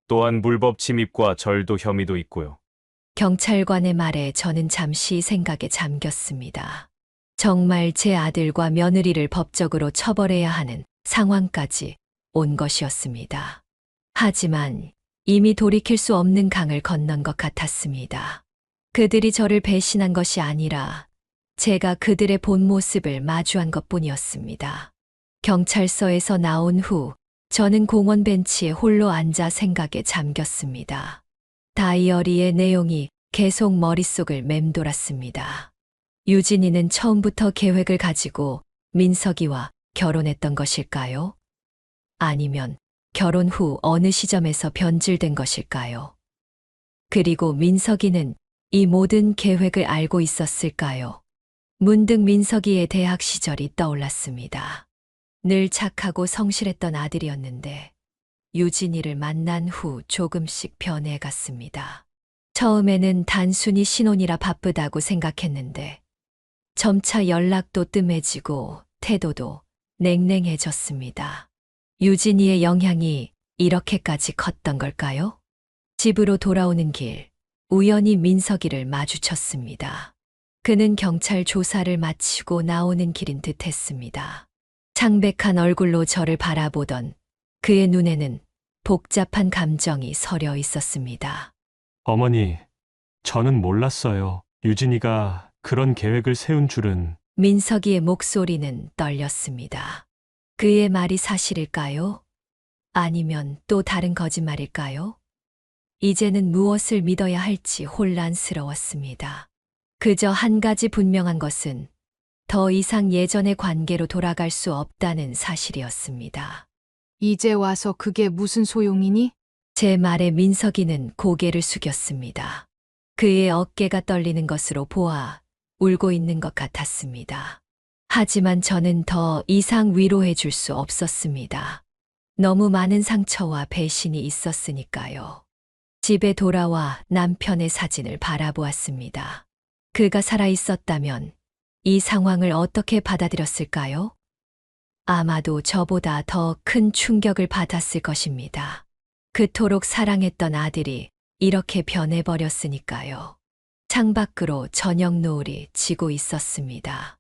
또한 불법 침입과 절도 혐의도 있고요. 경찰관의 말에 저는 잠시 생각에 잠겼습니다. 정말 제 아들과 며느리를 법적으로 처벌해야 하는 상황까지 온 것이었습니다. 하지만 이미 돌이킬 수 없는 강을 건넌 것 같았습니다. 그들이 저를 배신한 것이 아니라 제가 그들의 본 모습을 마주한 것뿐이었습니다. 경찰서에서 나온 후 저는 공원 벤치에 홀로 앉아 생각에 잠겼습니다. 다이어리의 내용이 계속 머릿속을 맴돌았습니다. 유진이는 처음부터 계획을 가지고 민석이와 결혼했던 것일까요? 아니면 결혼 후 어느 시점에서 변질된 것일까요? 그리고 민석이는 이 모든 계획을 알고 있었을까요? 문득 민석이의 대학 시절이 떠올랐습니다. 늘 착하고 성실했던 아들이었는데 유진이를 만난 후 조금씩 변해갔습니다. 처음에는 단순히 신혼이라 바쁘다고 생각했는데 점차 연락도 뜸해지고 태도도 냉랭해졌습니다. 유진이의 영향이 이렇게까지 컸던 걸까요? 집으로 돌아오는 길, 우연히 민석이를 마주쳤습니다. 그는 경찰 조사를 마치고 나오는 길인 듯 했습니다. 창백한 얼굴로 저를 바라보던 그의 눈에는 복잡한 감정이 서려 있었습니다. 어머니, 저는 몰랐어요. 유진이가 그런 계획을 세운 줄은. 민석이의 목소리는 떨렸습니다. 그의 말이 사실일까요? 아니면 또 다른 거짓말일까요? 이제는 무엇을 믿어야 할지 혼란스러웠습니다. 그저 한 가지 분명한 것은 더 이상 예전의 관계로 돌아갈 수 없다는 사실이었습니다. 이제 와서 그게 무슨 소용이니? 제 말에 민석이는 고개를 숙였습니다. 그의 어깨가 떨리는 것으로 보아 울고 있는 것 같았습니다. 하지만 저는 더 이상 위로해 줄 수 없었습니다. 너무 많은 상처와 배신이 있었으니까요. 집에 돌아와 남편의 사진을 바라보았습니다. 그가 살아 있었다면 이 상황을 어떻게 받아들였을까요? 아마도 저보다 더 큰 충격을 받았을 것입니다. 그토록 사랑했던 아들이 이렇게 변해버렸으니까요. 창밖으로 저녁 노을이 지고 있었습니다.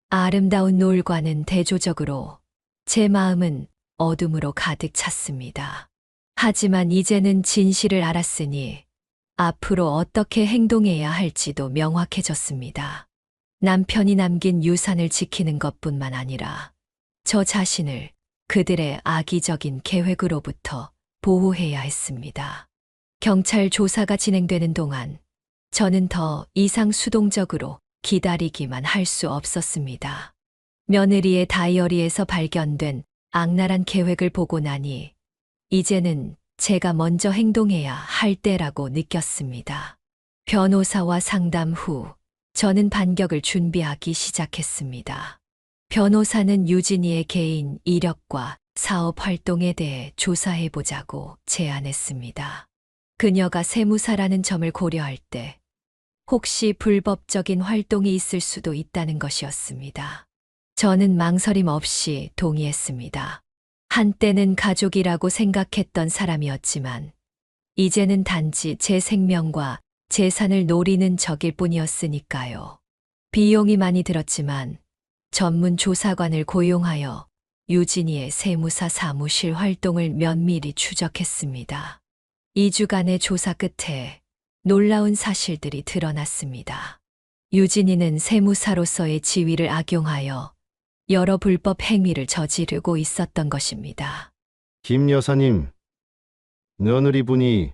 아름다운 노을과는 대조적으로 제 마음은 어둠으로 가득 찼습니다. 하지만 이제는 진실을 알았으니 앞으로 어떻게 행동해야 할지도 명확해졌습니다. 남편이 남긴 유산을 지키는 것뿐만 아니라 저 자신을 그들의 악의적인 계획으로부터 보호해야 했습니다. 경찰 조사가 진행되는 동안 저는 더 이상 수동적으로 기다리기만 할 수 없었습니다. 며느리의 다이어리에서 발견된 악랄한 계획을 보고 나니 이제는 제가 먼저 행동해야 할 때라고 느꼈습니다. 변호사와 상담 후 저는 반격을 준비하기 시작했습니다. 변호사는 유진이의 개인 이력과 사업 활동에 대해 조사해보자고 제안했습니다. 그녀가 세무사라는 점을 고려할 때 혹시 불법적인 활동이 있을 수도 있다는 것이었습니다. 저는 망설임 없이 동의했습니다. 한때는 가족이라고 생각했던 사람이었지만 이제는 단지 제 생명과 재산을 노리는 적일 뿐이었으니까요. 비용이 많이 들었지만 전문 조사관을 고용하여 유진이의 세무사 사무실 활동을 면밀히 추적했습니다. 2주간의 조사 끝에 놀라운 사실들이 드러났습니다. 유진이는 세무사로서의 지위를 악용하여 여러 불법 행위를 저지르고 있었던 것입니다. 김 여사님, 며느리분이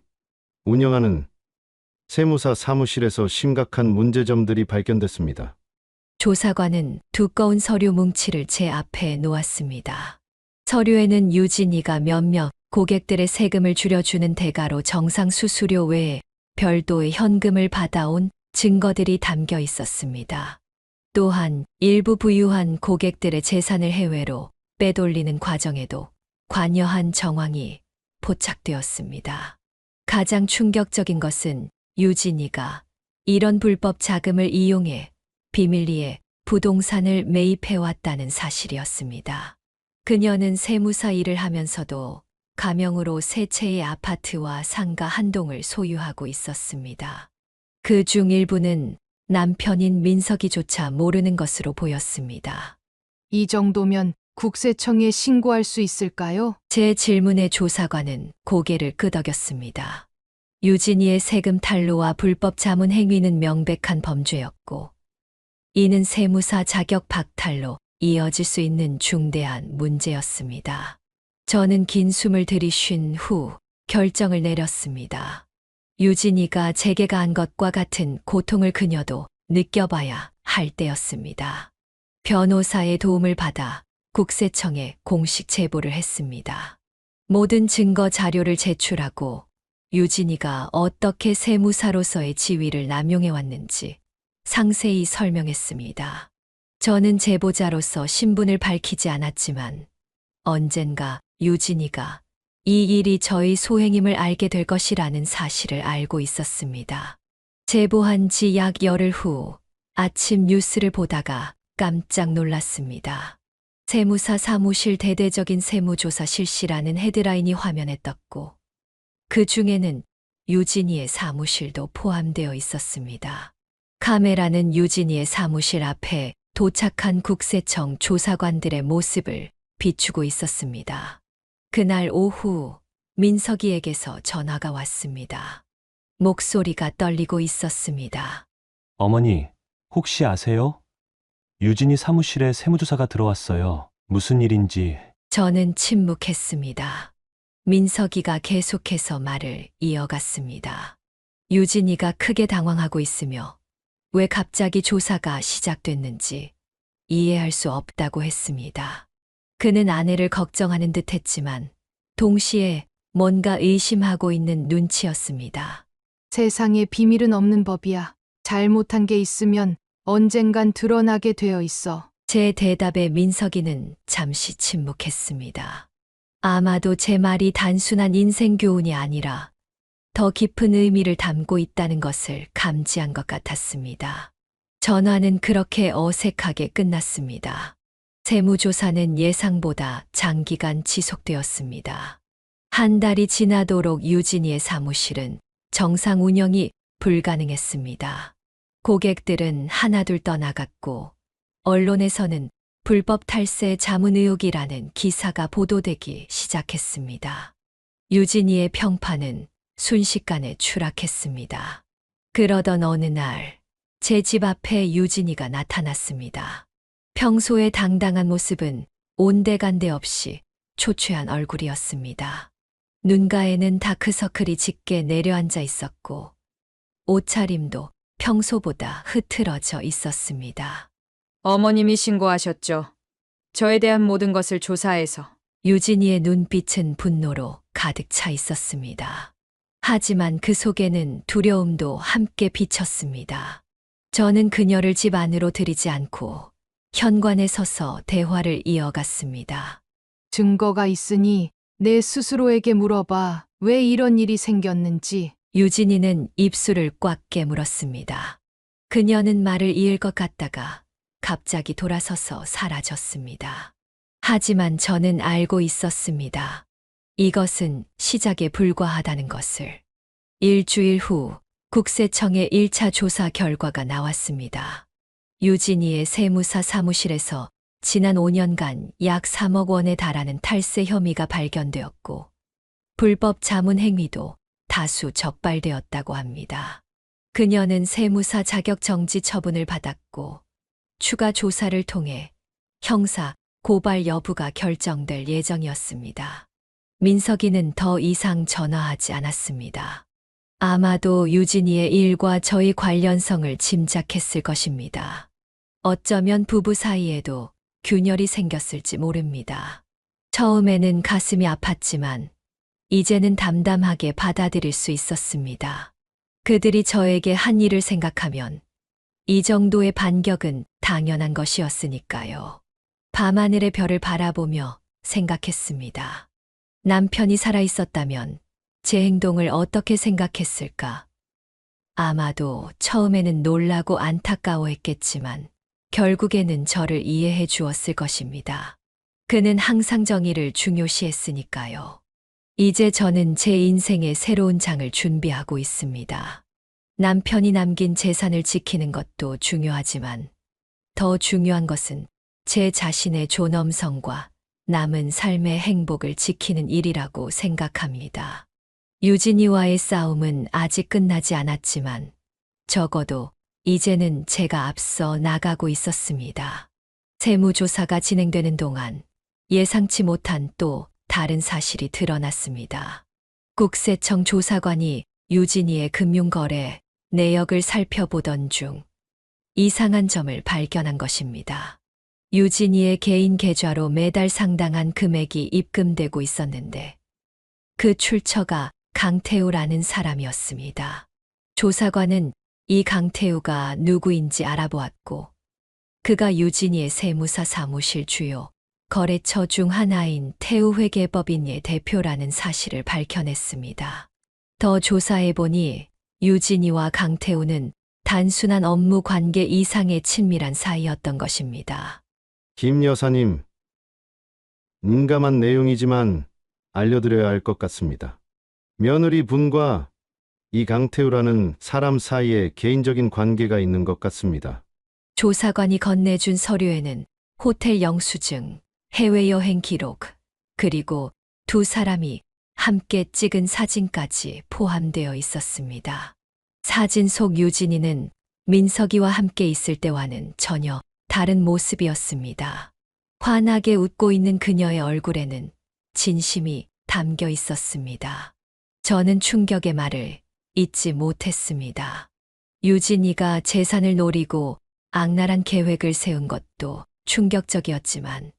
운영하는 세무사 사무실에서 심각한 문제점들이 발견됐습니다. 조사관은 두꺼운 서류 뭉치를 제 앞에 놓았습니다. 서류에는 유진이가 몇몇 고객들의 세금을 줄여주는 대가로 정상 수수료 외에 별도의 현금을 받아온 증거들이 담겨 있었습니다. 또한 일부 부유한 고객들의 재산을 해외로 빼돌리는 과정에도 관여한 정황이 포착되었습니다. 가장 충격적인 것은 유진이가 이런 불법 자금을 이용해 비밀리에 부동산을 매입해왔다는 사실이었습니다. 그녀는 세무사 일을 하면서도 가명으로 세 채의 아파트와 상가 한 동을 소유하고 있었습니다. 그 중 일부는 남편인 민석이조차 모르는 것으로 보였습니다. 이 정도면 국세청에 신고할 수 있을까요? 제 질문에 조사관은 고개를 끄덕였습니다. 유진이의 세금 탈루와 불법 자문 행위는 명백한 범죄였고 이는 세무사 자격 박탈로 이어질 수 있는 중대한 문제였습니다. 저는 긴 숨을 들이쉰 후 결정을 내렸습니다. 유진이가 제게 가한 것과 같은 고통을 그녀도 느껴봐야 할 때였습니다. 변호사의 도움을 받아 국세청에 공식 제보를 했습니다. 모든 증거 자료를 제출하고 유진이가 어떻게 세무사로서의 지위를 남용해왔는지 상세히 설명했습니다. 저는 제보자로서 신분을 밝히지 않았지만 언젠가 유진이가 이 일이 저의 소행임을 알게 될 것이라는 사실을 알고 있었습니다. 제보한 지 약 열흘 후 아침 뉴스를 보다가 깜짝 놀랐습니다. 세무사 사무실 대대적인 세무조사 실시라는 헤드라인이 화면에 떴고 그 중에는 유진이의 사무실도 포함되어 있었습니다. 카메라는 유진이의 사무실 앞에 도착한 국세청 조사관들의 모습을 비추고 있었습니다. 그날 오후 민석이에게서 전화가 왔습니다. 목소리가 떨리고 있었습니다. 어머니, 혹시 아세요? 유진이 사무실에 세무조사가 들어왔어요. 무슨 일인지. 저는 침묵했습니다. 민석이가 계속해서 말을 이어갔습니다. 유진이가 크게 당황하고 있으며 왜 갑자기 조사가 시작됐는지 이해할 수 없다고 했습니다. 그는 아내를 걱정하는 듯 했지만 동시에 뭔가 의심하고 있는 눈치였습니다. 세상에 비밀은 없는 법이야. 잘못한 게 있으면 언젠간 드러나게 되어 있어. 제 대답에 민석이는 잠시 침묵했습니다. 아마도 제 말이 단순한 인생 교훈이 아니라 더 깊은 의미를 담고 있다는 것을 감지한 것 같았습니다. 전화는 그렇게 어색하게 끝났습니다. 세무조사는 예상보다 장기간 지속되었습니다. 한 달이 지나도록 유진이의 사무실은 정상 운영이 불가능했습니다. 고객들은 하나둘 떠나갔고 언론에서는 불법 탈세 자문 의혹이라는 기사가 보도되기 시작했습니다. 유진이의 평판은 순식간에 추락했습니다. 그러던 어느 날, 제 집 앞에 유진이가 나타났습니다. 평소의 당당한 모습은 온데간데 없이 초췌한 얼굴이었습니다. 눈가에는 다크서클이 짙게 내려앉아 있었고, 옷차림도 평소보다 흐트러져 있었습니다. 어머님이 신고하셨죠. 저에 대한 모든 것을 조사해서. 유진이의 눈빛은 분노로 가득 차 있었습니다. 하지만 그 속에는 두려움도 함께 비쳤습니다. 저는 그녀를 집 안으로 들이지 않고 현관에 서서 대화를 이어갔습니다. 증거가 있으니 내 스스로에게 물어봐. 왜 이런 일이 생겼는지. 유진이는 입술을 꽉 깨물었습니다. 그녀는 말을 이을 것 같다가 갑자기 돌아서서 사라졌습니다. 하지만 저는 알고 있었습니다. 이것은 시작에 불과하다는 것을. 일주일 후 국세청의 1차 조사 결과가 나왔습니다. 유진이의 세무사 사무실에서 지난 5년간 약 3억 원에 달하는 탈세 혐의가 발견되었고 불법 자문 행위도 다수 적발되었다고 합니다. 그녀는 세무사 자격 정지 처분을 받았고 추가 조사를 통해 형사 고발 여부가 결정될 예정이었습니다. 민석이는 더 이상 전화하지 않았습니다. 아마도 유진이의 일과 저희 관련성을 짐작했을 것입니다. 어쩌면 부부 사이에도 균열이 생겼을지 모릅니다. 처음에는 가슴이 아팠지만 이제는 담담하게 받아들일 수 있었습니다. 그들이 저에게 한 일을 생각하면 이 정도의 반격은 당연한 것이었으니까요. 밤하늘의 별을 바라보며 생각했습니다. 남편이 살아있었다면 제 행동을 어떻게 생각했을까? 아마도 처음에는 놀라고 안타까워했겠지만 결국에는 저를 이해해 주었을 것입니다. 그는 항상 정의를 중요시했으니까요. 이제 저는 제 인생의 새로운 장을 준비하고 있습니다. 남편이 남긴 재산을 지키는 것도 중요하지만 더 중요한 것은 제 자신의 존엄성과 남은 삶의 행복을 지키는 일이라고 생각합니다. 유진이와의 싸움은 아직 끝나지 않았지만 적어도 이제는 제가 앞서 나가고 있었습니다. 세무조사가 진행되는 동안 예상치 못한 또 다른 사실이 드러났습니다. 국세청 조사관이 유진이의 금융거래 내역을 살펴보던 중 이상한 점을 발견한 것입니다. 유진이의 개인 계좌로 매달 상당한 금액이 입금되고 있었는데 그 출처가 강태우라는 사람이었습니다. 조사관은 이 강태우가 누구인지 알아보았고 그가 유진이의 세무사 사무실 주요 거래처 중 하나인 태우회계법인의 대표라는 사실을 밝혀냈습니다. 더 조사해보니 유진이와 강태우는 단순한 업무 관계 이상의 친밀한 사이였던 것입니다. 김 여사님, 민감한 내용이지만 알려드려야 할 것 같습니다. 며느리 분과 이 강태우라는 사람 사이에 개인적인 관계가 있는 것 같습니다. 조사관이 건네준 서류에는 호텔 영수증, 해외여행 기록, 그리고 두 사람이 함께 찍은 사진까지 포함되어 있었습니다. 사진 속 유진이는 민석이와 함께 있을 때와는 전혀 다른 모습이었습니다. 환하게 웃고 있는 그녀의 얼굴에는 진심이 담겨 있었습니다. 저는 충격의 말을 잊지 못했습니다. 유진이가 재산을 노리고 악랄한 계획을 세운 것도 충격적이었지만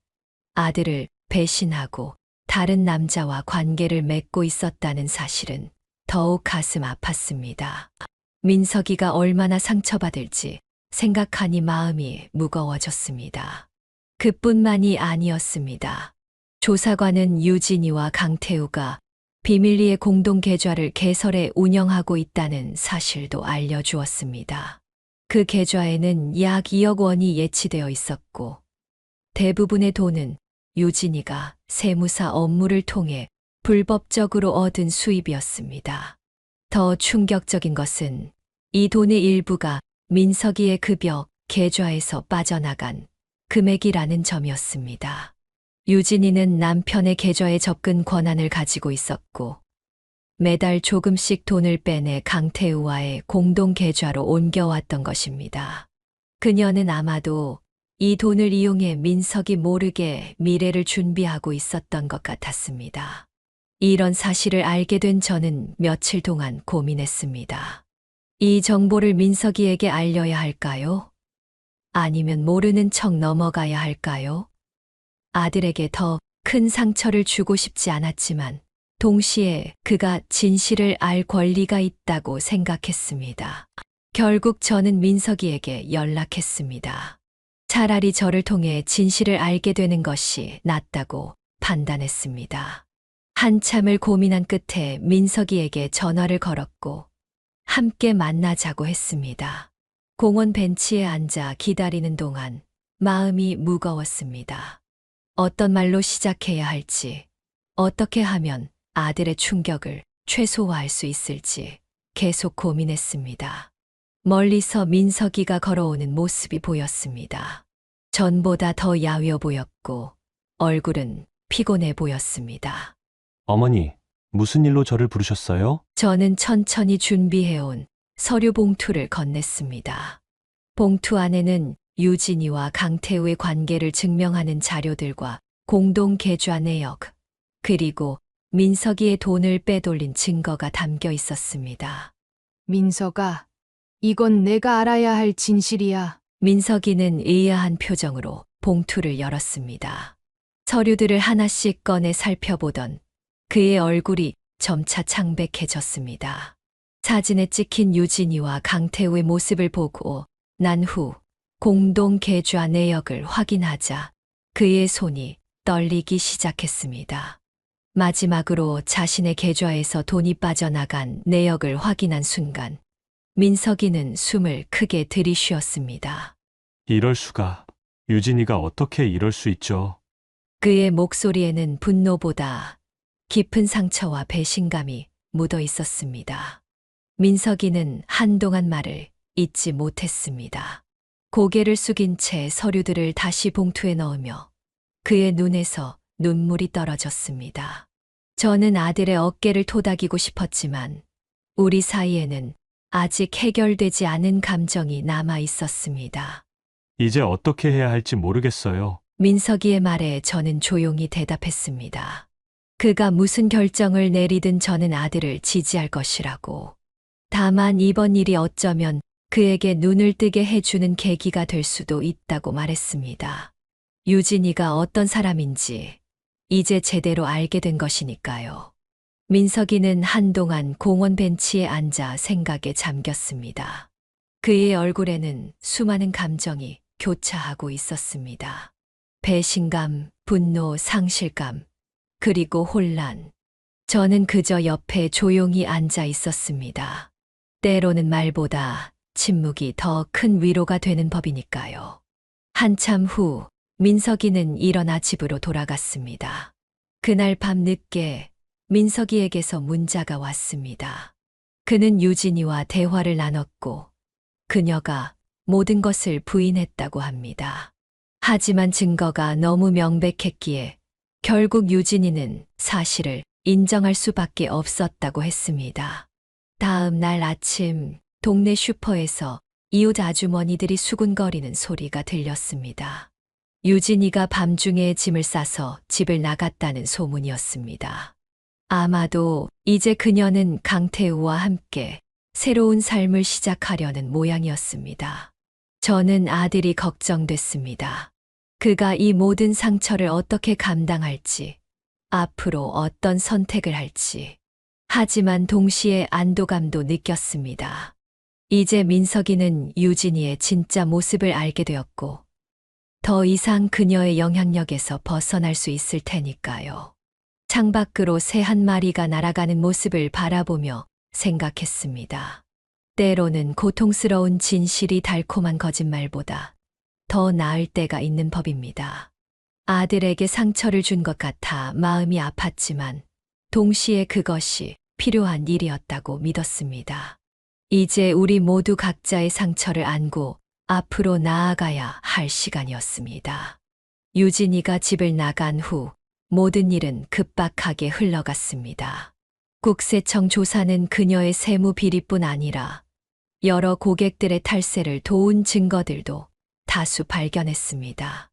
아들을 배신하고 다른 남자와 관계를 맺고 있었다는 사실은 더욱 가슴 아팠습니다. 민석이가 얼마나 상처받을지 생각하니 마음이 무거워졌습니다. 그뿐만이 아니었습니다. 조사관은 유진이와 강태우가 비밀리에 공동 계좌를 개설해 운영하고 있다는 사실도 알려주었습니다. 그 계좌에는 약 2억 원이 예치되어 있었고 대부분의 돈은 유진이가 세무사 업무를 통해 불법적으로 얻은 수입이었습니다. 더 충격적인 것은 이 돈의 일부가 민석이의 급여 계좌에서 빠져나간 금액이라는 점이었습니다. 유진이는 남편의 계좌에 접근 권한을 가지고 있었고 매달 조금씩 돈을 빼내 강태우와의 공동 계좌로 옮겨왔던 것입니다. 그녀는 아마도 이 돈을 이용해 민석이 모르게 미래를 준비하고 있었던 것 같았습니다. 이런 사실을 알게 된 저는 며칠 동안 고민했습니다. 이 정보를 민석이에게 알려야 할까요? 아니면 모르는 척 넘어가야 할까요? 아들에게 더 큰 상처를 주고 싶지 않았지만 동시에 그가 진실을 알 권리가 있다고 생각했습니다. 결국 저는 민석이에게 연락했습니다. 차라리 저를 통해 진실을 알게 되는 것이 낫다고 판단했습니다. 한참을 고민한 끝에 민석이에게 전화를 걸었고 함께 만나자고 했습니다. 공원 벤치에 앉아 기다리는 동안 마음이 무거웠습니다. 어떤 말로 시작해야 할지, 어떻게 하면 아들의 충격을 최소화할 수 있을지 계속 고민했습니다. 멀리서 민석이가 걸어오는 모습이 보였습니다. 전보다 더 야위어 보였고 얼굴은 피곤해 보였습니다. 어머니, 무슨 일로 저를 부르셨어요? 저는 천천히 준비해온 서류 봉투를 건넸습니다. 봉투 안에는 유진이와 강태우의 관계를 증명하는 자료들과 공동 계좌 내역, 그리고 민석이의 돈을 빼돌린 증거가 담겨 있었습니다. 민석아, 이건 내가 알아야 할 진실이야. 민석이는 의아한 표정으로 봉투를 열었습니다. 서류들을 하나씩 꺼내 살펴보던 그의 얼굴이 점차 창백해졌습니다. 사진에 찍힌 유진이와 강태우의 모습을 보고 난 후 공동 계좌 내역을 확인하자 그의 손이 떨리기 시작했습니다. 마지막으로 자신의 계좌에서 돈이 빠져나간 내역을 확인한 순간 민석이는 숨을 크게 들이쉬었습니다. 이럴 수가. 유진이가 어떻게 이럴 수 있죠? 그의 목소리에는 분노보다 깊은 상처와 배신감이 묻어 있었습니다. 민석이는 한동안 말을 잇지 못했습니다. 고개를 숙인 채 서류들을 다시 봉투에 넣으며 그의 눈에서 눈물이 떨어졌습니다. 저는 아들의 어깨를 토닥이고 싶었지만 우리 사이에는 아직 해결되지 않은 감정이 남아 있었습니다. 이제 어떻게 해야 할지 모르겠어요. 민석이의 말에 저는 조용히 대답했습니다. 그가 무슨 결정을 내리든 저는 아들을 지지할 것이라고. 다만 이번 일이 어쩌면 그에게 눈을 뜨게 해주는 계기가 될 수도 있다고 말했습니다. 유진이가 어떤 사람인지 이제 제대로 알게 된 것이니까요. 민석이는 한동안 공원 벤치에 앉아 생각에 잠겼습니다. 그의 얼굴에는 수많은 감정이 교차하고 있었습니다. 배신감, 분노, 상실감, 그리고 혼란. 저는 그저 옆에 조용히 앉아 있었습니다. 때로는 말보다 침묵이 더 큰 위로가 되는 법이니까요. 한참 후 민석이는 일어나 집으로 돌아갔습니다. 그날 밤 늦게 민석이에게서 문자가 왔습니다. 그는 유진이와 대화를 나눴고 그녀가 모든 것을 부인했다고 합니다. 하지만 증거가 너무 명백했기에 결국 유진이는 사실을 인정할 수밖에 없었다고 했습니다. 다음 날 아침 동네 슈퍼에서 이웃 아주머니들이 수군거리는 소리가 들렸습니다. 유진이가 밤중에 짐을 싸서 집을 나갔다는 소문이었습니다. 아마도 이제 그녀는 강태우와 함께 새로운 삶을 시작하려는 모양이었습니다. 저는 아들이 걱정됐습니다. 그가 이 모든 상처를 어떻게 감당할지, 앞으로 어떤 선택을 할지. 하지만 동시에 안도감도 느꼈습니다. 이제 민석이는 유진이의 진짜 모습을 알게 되었고, 더 이상 그녀의 영향력에서 벗어날 수 있을 테니까요. 창밖으로 새 한 마리가 날아가는 모습을 바라보며 생각했습니다. 때로는 고통스러운 진실이 달콤한 거짓말보다 더 나을 때가 있는 법입니다. 아들에게 상처를 준 것 같아 마음이 아팠지만 동시에 그것이 필요한 일이었다고 믿었습니다. 이제 우리 모두 각자의 상처를 안고 앞으로 나아가야 할 시간이었습니다. 유진이가 집을 나간 후 모든 일은 급박하게 흘러갔습니다. 국세청 조사는 그녀의 세무 비리뿐 아니라 여러 고객들의 탈세를 도운 증거들도 다수 발견했습니다.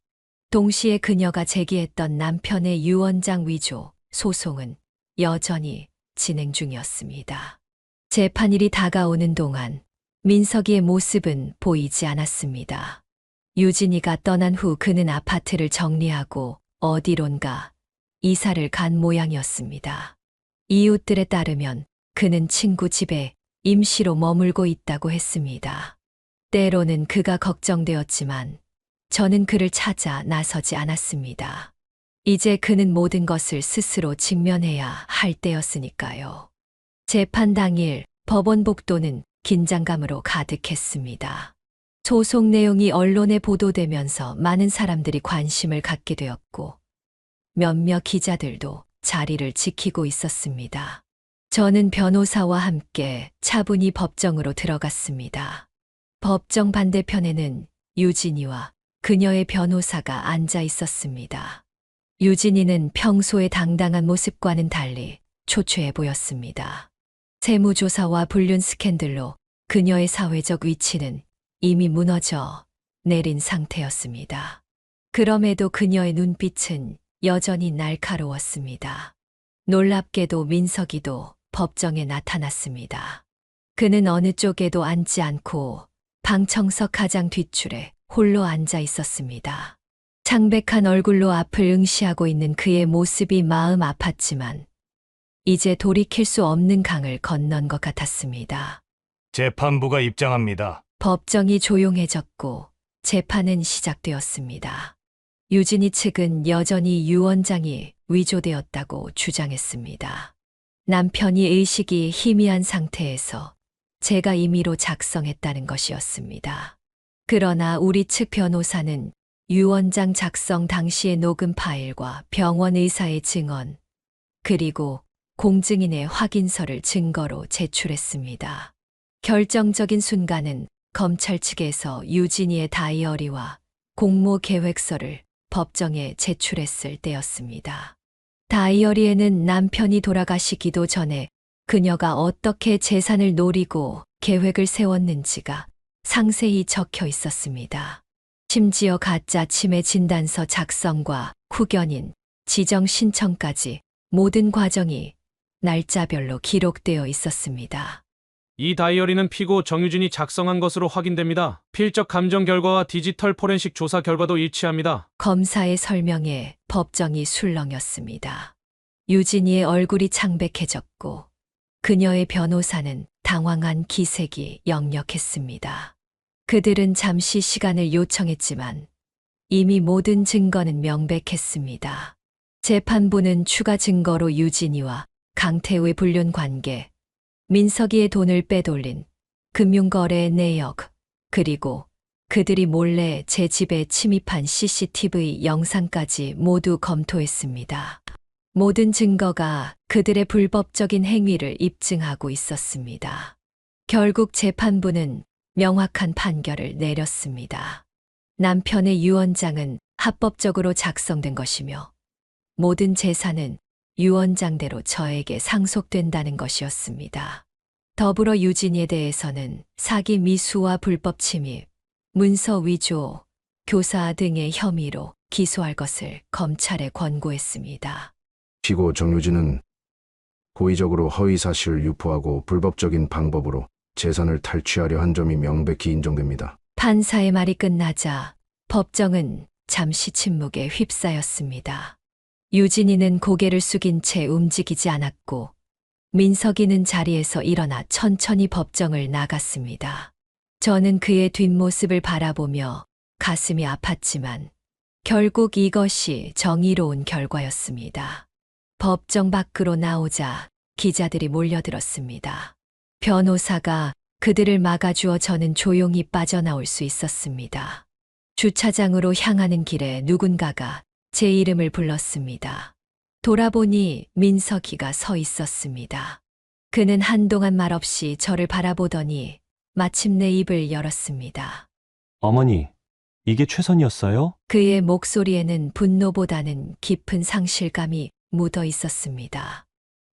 동시에 그녀가 제기했던 남편의 유언장 위조 소송은 여전히 진행 중이었습니다. 재판일이 다가오는 동안 민석이의 모습은 보이지 않았습니다. 유진이가 떠난 후 그는 아파트를 정리하고 어디론가 이사를 간 모양이었습니다. 이웃들에 따르면 그는 친구 집에 임시로 머물고 있다고 했습니다. 때로는 그가 걱정되었지만 저는 그를 찾아 나서지 않았습니다. 이제 그는 모든 것을 스스로 직면해야 할 때였으니까요. 재판 당일 법원 복도는 긴장감으로 가득했습니다. 소송 내용이 언론에 보도되면서 많은 사람들이 관심을 갖게 되었고 몇몇 기자들도 자리를 지키고 있었습니다. 저는 변호사와 함께 차분히 법정으로 들어갔습니다. 법정 반대편에는 유진이와 그녀의 변호사가 앉아 있었습니다. 유진이는 평소의 당당한 모습과는 달리 초췌해 보였습니다. 세무조사와 불륜 스캔들로 그녀의 사회적 위치는 이미 무너져 내린 상태였습니다. 그럼에도 그녀의 눈빛은 여전히 날카로웠습니다. 놀랍게도 민석이도 법정에 나타났습니다. 그는 어느 쪽에도 앉지 않고 방청석 가장 뒷줄에 홀로 앉아 있었습니다. 창백한 얼굴로 앞을 응시하고 있는 그의 모습이 마음 아팠지만 이제 돌이킬 수 없는 강을 건넌 것 같았습니다. 재판부가 입장합니다. 법정이 조용해졌고 재판은 시작되었습니다. 유진이 측은 여전히 유언장이 위조되었다고 주장했습니다. 남편이 의식이 희미한 상태에서 제가 임의로 작성했다는 것이었습니다. 그러나 우리 측 변호사는 유언장 작성 당시의 녹음 파일과 병원 의사의 증언, 그리고 공증인의 확인서를 증거로 제출했습니다. 결정적인 순간은 검찰 측에서 유진이의 다이어리와 공모 계획서를 법정에 제출했을 때였습니다. 다이어리에는 남편이 돌아가시기도 전에 그녀가 어떻게 재산을 노리고 계획을 세웠는지가 상세히 적혀 있었습니다. 심지어 가짜 치매 진단서 작성과 후견인, 지정 신청까지 모든 과정이 날짜별로 기록되어 있었습니다. 이 다이어리는 피고 정유진이 작성한 것으로 확인됩니다. 필적 감정 결과와 디지털 포렌식 조사 결과도 일치합니다. 검사의 설명에 법정이 술렁였습니다. 유진이의 얼굴이 창백해졌고 그녀의 변호사는 당황한 기색이 역력했습니다. 그들은 잠시 시간을 요청했지만 이미 모든 증거는 명백했습니다. 재판부는 추가 증거로 유진이와 강태우의 불륜 관계, 민석이의 돈을 빼돌린 금융거래 내역, 그리고 그들이 몰래 제 집에 침입한 CCTV 영상까지 모두 검토했습니다. 모든 증거가 그들의 불법적인 행위를 입증하고 있었습니다. 결국 재판부는 명확한 판결을 내렸습니다. 남편의 유언장은 합법적으로 작성된 것이며 모든 재산은 유언장대로 저에게 상속된다는 것이었습니다. 더불어 유진이에 대해서는 사기 미수와 불법 침입, 문서 위조, 교사 등의 혐의로 기소할 것을 검찰에 권고했습니다. 피고 정유진은 고의적으로 허위 사실을 유포하고 불법적인 방법으로 재산을 탈취하려 한 점이 명백히 인정됩니다. 판사의 말이 끝나자 법정은 잠시 침묵에 휩싸였습니다. 유진이는 고개를 숙인 채 움직이지 않았고 민석이는 자리에서 일어나 천천히 법정을 나갔습니다. 저는 그의 뒷모습을 바라보며 가슴이 아팠지만 결국 이것이 정의로운 결과였습니다. 법정 밖으로 나오자 기자들이 몰려들었습니다. 변호사가 그들을 막아주어 저는 조용히 빠져나올 수 있었습니다. 주차장으로 향하는 길에 누군가가 제 이름을 불렀습니다. 돌아보니 민석이가 서 있었습니다. 그는 한동안 말없이 저를 바라보더니 마침내 입을 열었습니다. 어머니, 이게 최선이었어요? 그의 목소리에는 분노보다는 깊은 상실감이 묻어 있었습니다.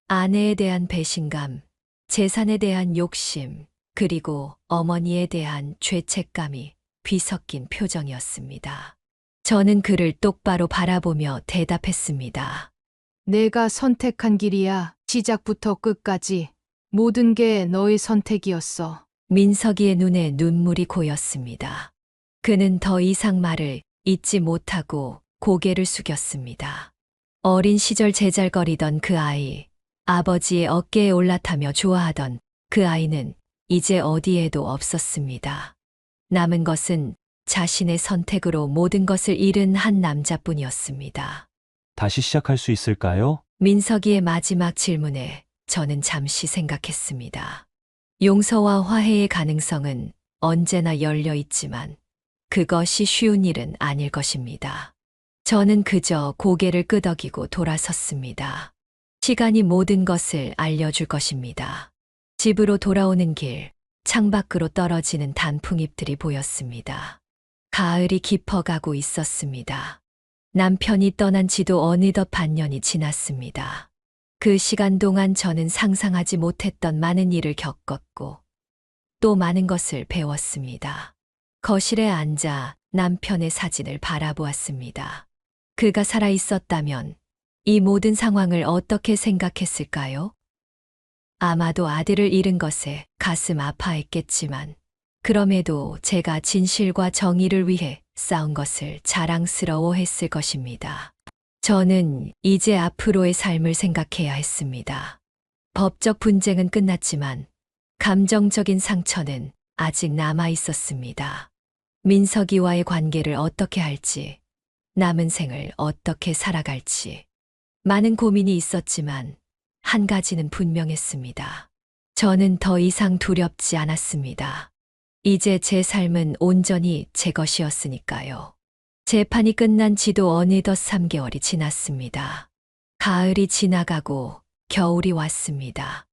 아내에 대한 배신감, 재산에 대한 욕심, 그리고 어머니에 대한 죄책감이 뒤섞인 표정이었습니다. 저는 그를 똑바로 바라보며 대답했습니다. 내가 선택한 길이야. 시작부터 끝까지 모든 게 너의 선택이었어. 민석이의 눈에 눈물이 고였습니다. 그는 더 이상 말을 잇지 못하고 고개를 숙였습니다. 어린 시절 제잘거리던 그 아이, 아버지의 어깨에 올라타며 좋아하던 그 아이는 이제 어디에도 없었습니다. 남은 것은 자신의 선택으로 모든 것을 잃은 한 남자뿐이었습니다. 다시 시작할 수 있을까요? 민석이의 마지막 질문에 저는 잠시 생각했습니다. 용서와 화해의 가능성은 언제나 열려 있지만 그것이 쉬운 일은 아닐 것입니다. 저는 그저 고개를 끄덕이고 돌아섰습니다. 시간이 모든 것을 알려줄 것입니다. 집으로 돌아오는 길, 창밖으로 떨어지는 단풍잎들이 보였습니다. 가을이 깊어가고 있었습니다. 남편이 떠난 지도 어느덧 반년이 지났습니다. 그 시간 동안 저는 상상하지 못했던 많은 일을 겪었고 또 많은 것을 배웠습니다. 거실에 앉아 남편의 사진을 바라보았습니다. 그가 살아 있었다면 이 모든 상황을 어떻게 생각했을까요? 아마도 아들을 잃은 것에 가슴 아파했겠지만 그럼에도 제가 진실과 정의를 위해 싸운 것을 자랑스러워했을 것입니다. 저는 이제 앞으로의 삶을 생각해야 했습니다. 법적 분쟁은 끝났지만 감정적인 상처는 아직 남아 있었습니다. 민석이와의 관계를 어떻게 할지, 남은 생을 어떻게 살아갈지. 많은 고민이 있었지만 한 가지는 분명했습니다. 저는 더 이상 두렵지 않았습니다. 이제 제 삶은 온전히 제 것이었으니까요. 재판이 끝난 지도 어느덧 3개월이 지났습니다. 가을이 지나가고 겨울이 왔습니다.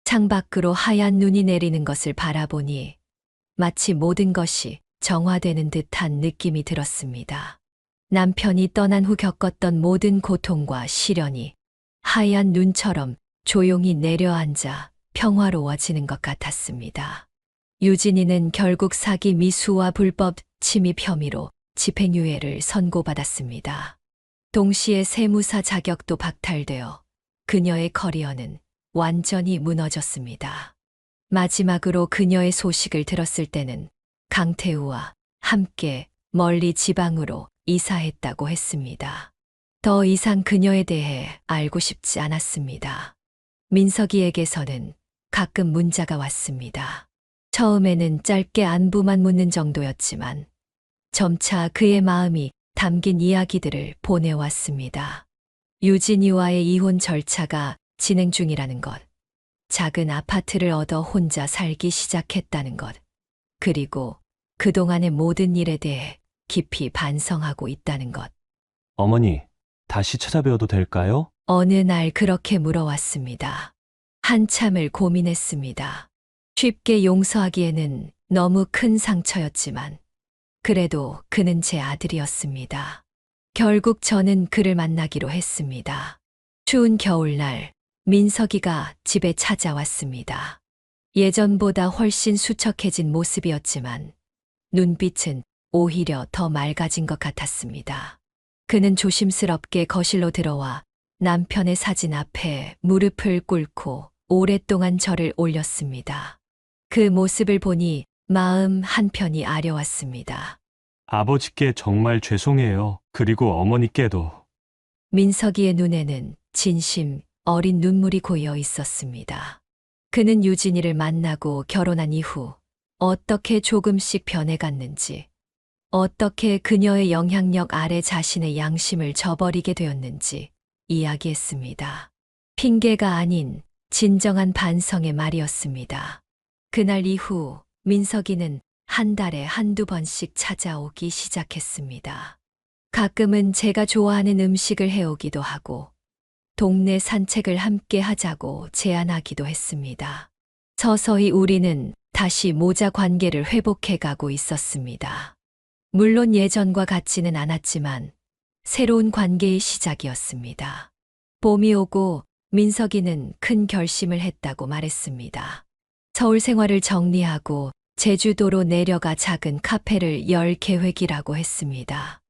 창밖으로 하얀 눈이 내리는 것을 바라보니 마치 모든 것이 정화되는 듯한 느낌이 들었습니다. 남편이 떠난 후 겪었던 모든 고통과 시련이 하얀 눈처럼 조용히 내려앉아 평화로워지는 것 같았습니다. 유진이는 결국 사기 미수와 불법 침입 혐의로 집행유예를 선고받았습니다. 동시에 세무사 자격도 박탈되어 그녀의 커리어는 완전히 무너졌습니다. 마지막으로 그녀의 소식을 들었을 때는 강태우와 함께 멀리 지방으로 이사했다고 했습니다. 더 이상 그녀에 대해 알고 싶지 않았습니다. 민석이에게서는 가끔 문자가 왔습니다. 처음에는 짧게 안부만 묻는 정도였지만 점차 그의 마음이 담긴 이야기들을 보내왔습니다. 유진이와의 이혼 절차가 진행 중이라는 것, 작은 아파트를 얻어 혼자 살기 시작했다는 것, 그리고 그동안의 모든 일에 대해 깊이 반성하고 있다는 것. 어머니, 다시 찾아뵈어도 될까요? 어느 날 그렇게 물어왔습니다. 한참을 고민했습니다. 쉽게 용서하기에는 너무 큰 상처였지만, 그래도 그는 제 아들이었습니다. 결국 저는 그를 만나기로 했습니다. 추운 겨울날, 민석이가 집에 찾아왔습니다. 예전보다 훨씬 수척해진 모습이었지만, 눈빛은 오히려 더 맑아진 것 같았습니다. 그는 조심스럽게 거실로 들어와 남편의 사진 앞에 무릎을 꿇고 오랫동안 절을 올렸습니다. 그 모습을 보니 마음 한편이 아려왔습니다. 아버지께 정말 죄송해요. 그리고 어머니께도. 민석이의 눈에는 진심 어린 눈물이 고여 있었습니다. 그는 유진이를 만나고 결혼한 이후 어떻게 조금씩 변해갔는지, 어떻게 그녀의 영향력 아래 자신의 양심을 저버리게 되었는지 이야기했습니다. 핑계가 아닌 진정한 반성의 말이었습니다. 그날 이후 민석이는 한 달에 한두 번씩 찾아오기 시작했습니다. 가끔은 제가 좋아하는 음식을 해오기도 하고, 동네 산책을 함께 하자고 제안하기도 했습니다. 서서히 우리는 다시 모자 관계를 회복해가고 있었습니다. 물론 예전과 같지는 않았지만 새로운 관계의 시작이었습니다. 봄이 오고 민석이는 큰 결심을 했다고 말했습니다. 서울 생활을 정리하고 제주도로 내려가 작은 카페를 열 계획이라고 했습니다.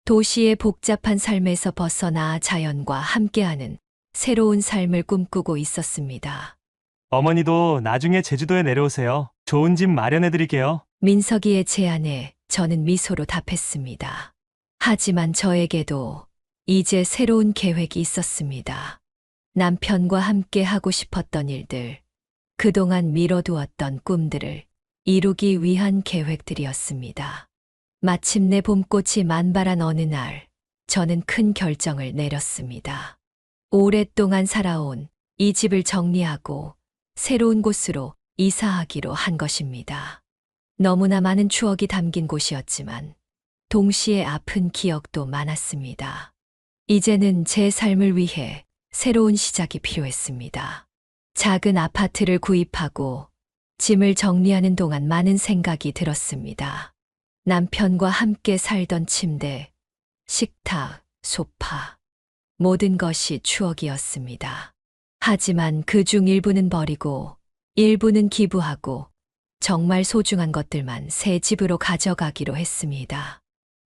도시의 복잡한 삶에서 벗어나 자연과 함께하는 새로운 삶을 꿈꾸고 있었습니다. 어머니도 나중에 제주도에 내려오세요. 좋은 집 마련해드릴게요. 민석이의 제안에 저는 미소로 답했습니다. 하지만 저에게도 이제 새로운 계획이 있었습니다. 남편과 함께 하고 싶었던 일들, 그동안 미뤄두었던 꿈들을 이루기 위한 계획들이었습니다. 마침내 봄꽃이 만발한 어느 날, 저는 큰 결정을 내렸습니다. 오랫동안 살아온 이 집을 정리하고 새로운 곳으로 이사하기로 한 것입니다. 너무나 많은 추억이 담긴 곳이었지만 동시에 아픈 기억도 많았습니다. 이제는 제 삶을 위해 새로운 시작이 필요했습니다. 작은 아파트를 구입하고 짐을 정리하는 동안 많은 생각이 들었습니다. 남편과 함께 살던 침대, 식탁, 소파, 모든 것이 추억이었습니다. 하지만 그중 일부는 버리고 일부는 기부하고 정말 소중한 것들만 새 집으로 가져가기로 했습니다.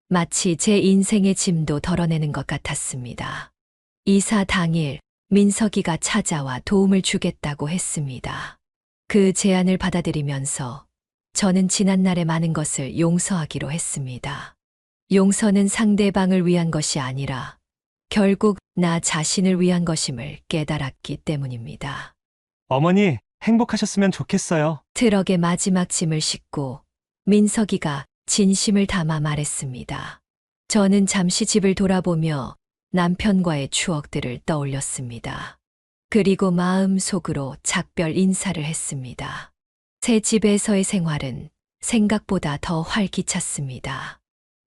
마치 제 인생의 짐도 덜어내는 것 같았습니다. 이사 당일 민석이가 찾아와 도움을 주겠다고 했습니다. 그 제안을 받아들이면서 저는 지난날의 많은 것을 용서하기로 했습니다. 용서는 상대방을 위한 것이 아니라 결국 나 자신을 위한 것임을 깨달았기 때문입니다. 어머니, 행복하셨으면 좋겠어요. 트럭에 마지막 짐을 싣고 민석이가 진심을 담아 말했습니다. 저는 잠시 집을 돌아보며 남편과의 추억들을 떠올렸습니다. 그리고 마음속으로 작별 인사를 했습니다. 새 집에서의 생활은 생각보다 더 활기찼습니다.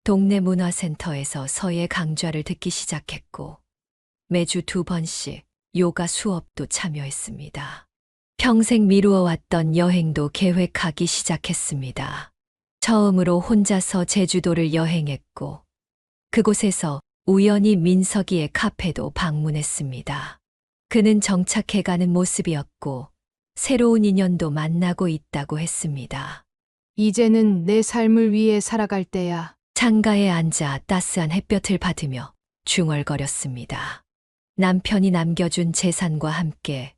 동네 문화센터에서 서예 강좌를 듣기 시작했고 매주 2번씩 요가 수업도 참여했습니다. 평생 미루어왔던 여행도 계획하기 시작했습니다. 처음으로 혼자서 제주도를 여행했고 그곳에서 우연히 민석이의 카페도 방문했습니다. 그는 정착해가는 모습이었고 새로운 인연도 만나고 있다고 했습니다. 이제는 내 삶을 위해 살아갈 때야. 창가에 앉아 따스한 햇볕을 받으며 중얼거렸습니다. 남편이 남겨준 재산과 함께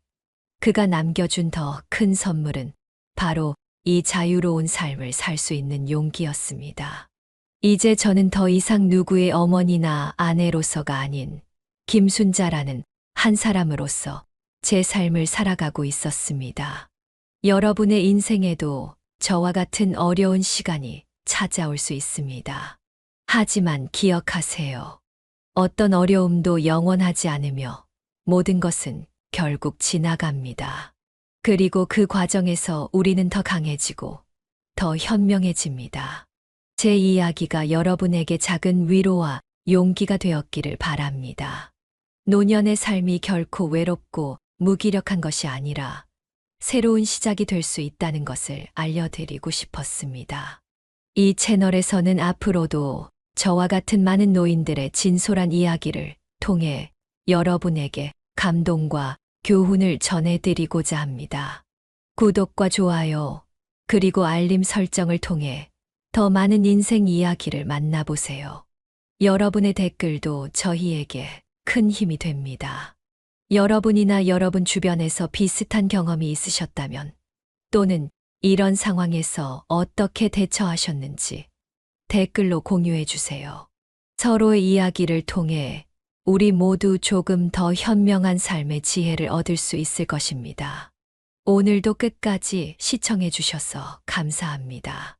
그가 남겨준 더 큰 선물은 바로 이 자유로운 삶을 살 수 있는 용기였습니다. 이제 저는 더 이상 누구의 어머니나 아내로서가 아닌 김순자라는 한 사람으로서 제 삶을 살아가고 있었습니다. 여러분의 인생에도 저와 같은 어려운 시간이 찾아올 수 있습니다. 하지만 기억하세요. 어떤 어려움도 영원하지 않으며 모든 것은 결국 지나갑니다. 그리고 그 과정에서 우리는 더 강해지고 더 현명해집니다. 제 이야기가 여러분에게 작은 위로와 용기가 되었기를 바랍니다. 노년의 삶이 결코 외롭고 무기력한 것이 아니라 새로운 시작이 될 수 있다는 것을 알려드리고 싶었습니다. 이 채널에서는 앞으로도 저와 같은 많은 노인들의 진솔한 이야기를 통해 여러분에게 감동과 교훈을 전해드리고자 합니다. 구독과 좋아요, 그리고 알림 설정을 통해 더 많은 인생 이야기를 만나보세요. 여러분의 댓글도 저희에게 큰 힘이 됩니다. 여러분이나 여러분 주변에서 비슷한 경험이 있으셨다면 또는 이런 상황에서 어떻게 대처하셨는지 댓글로 공유해 주세요. 서로의 이야기를 통해 우리 모두 조금 더 현명한 삶의 지혜를 얻을 수 있을 것입니다. 오늘도 끝까지 시청해 주셔서 감사합니다.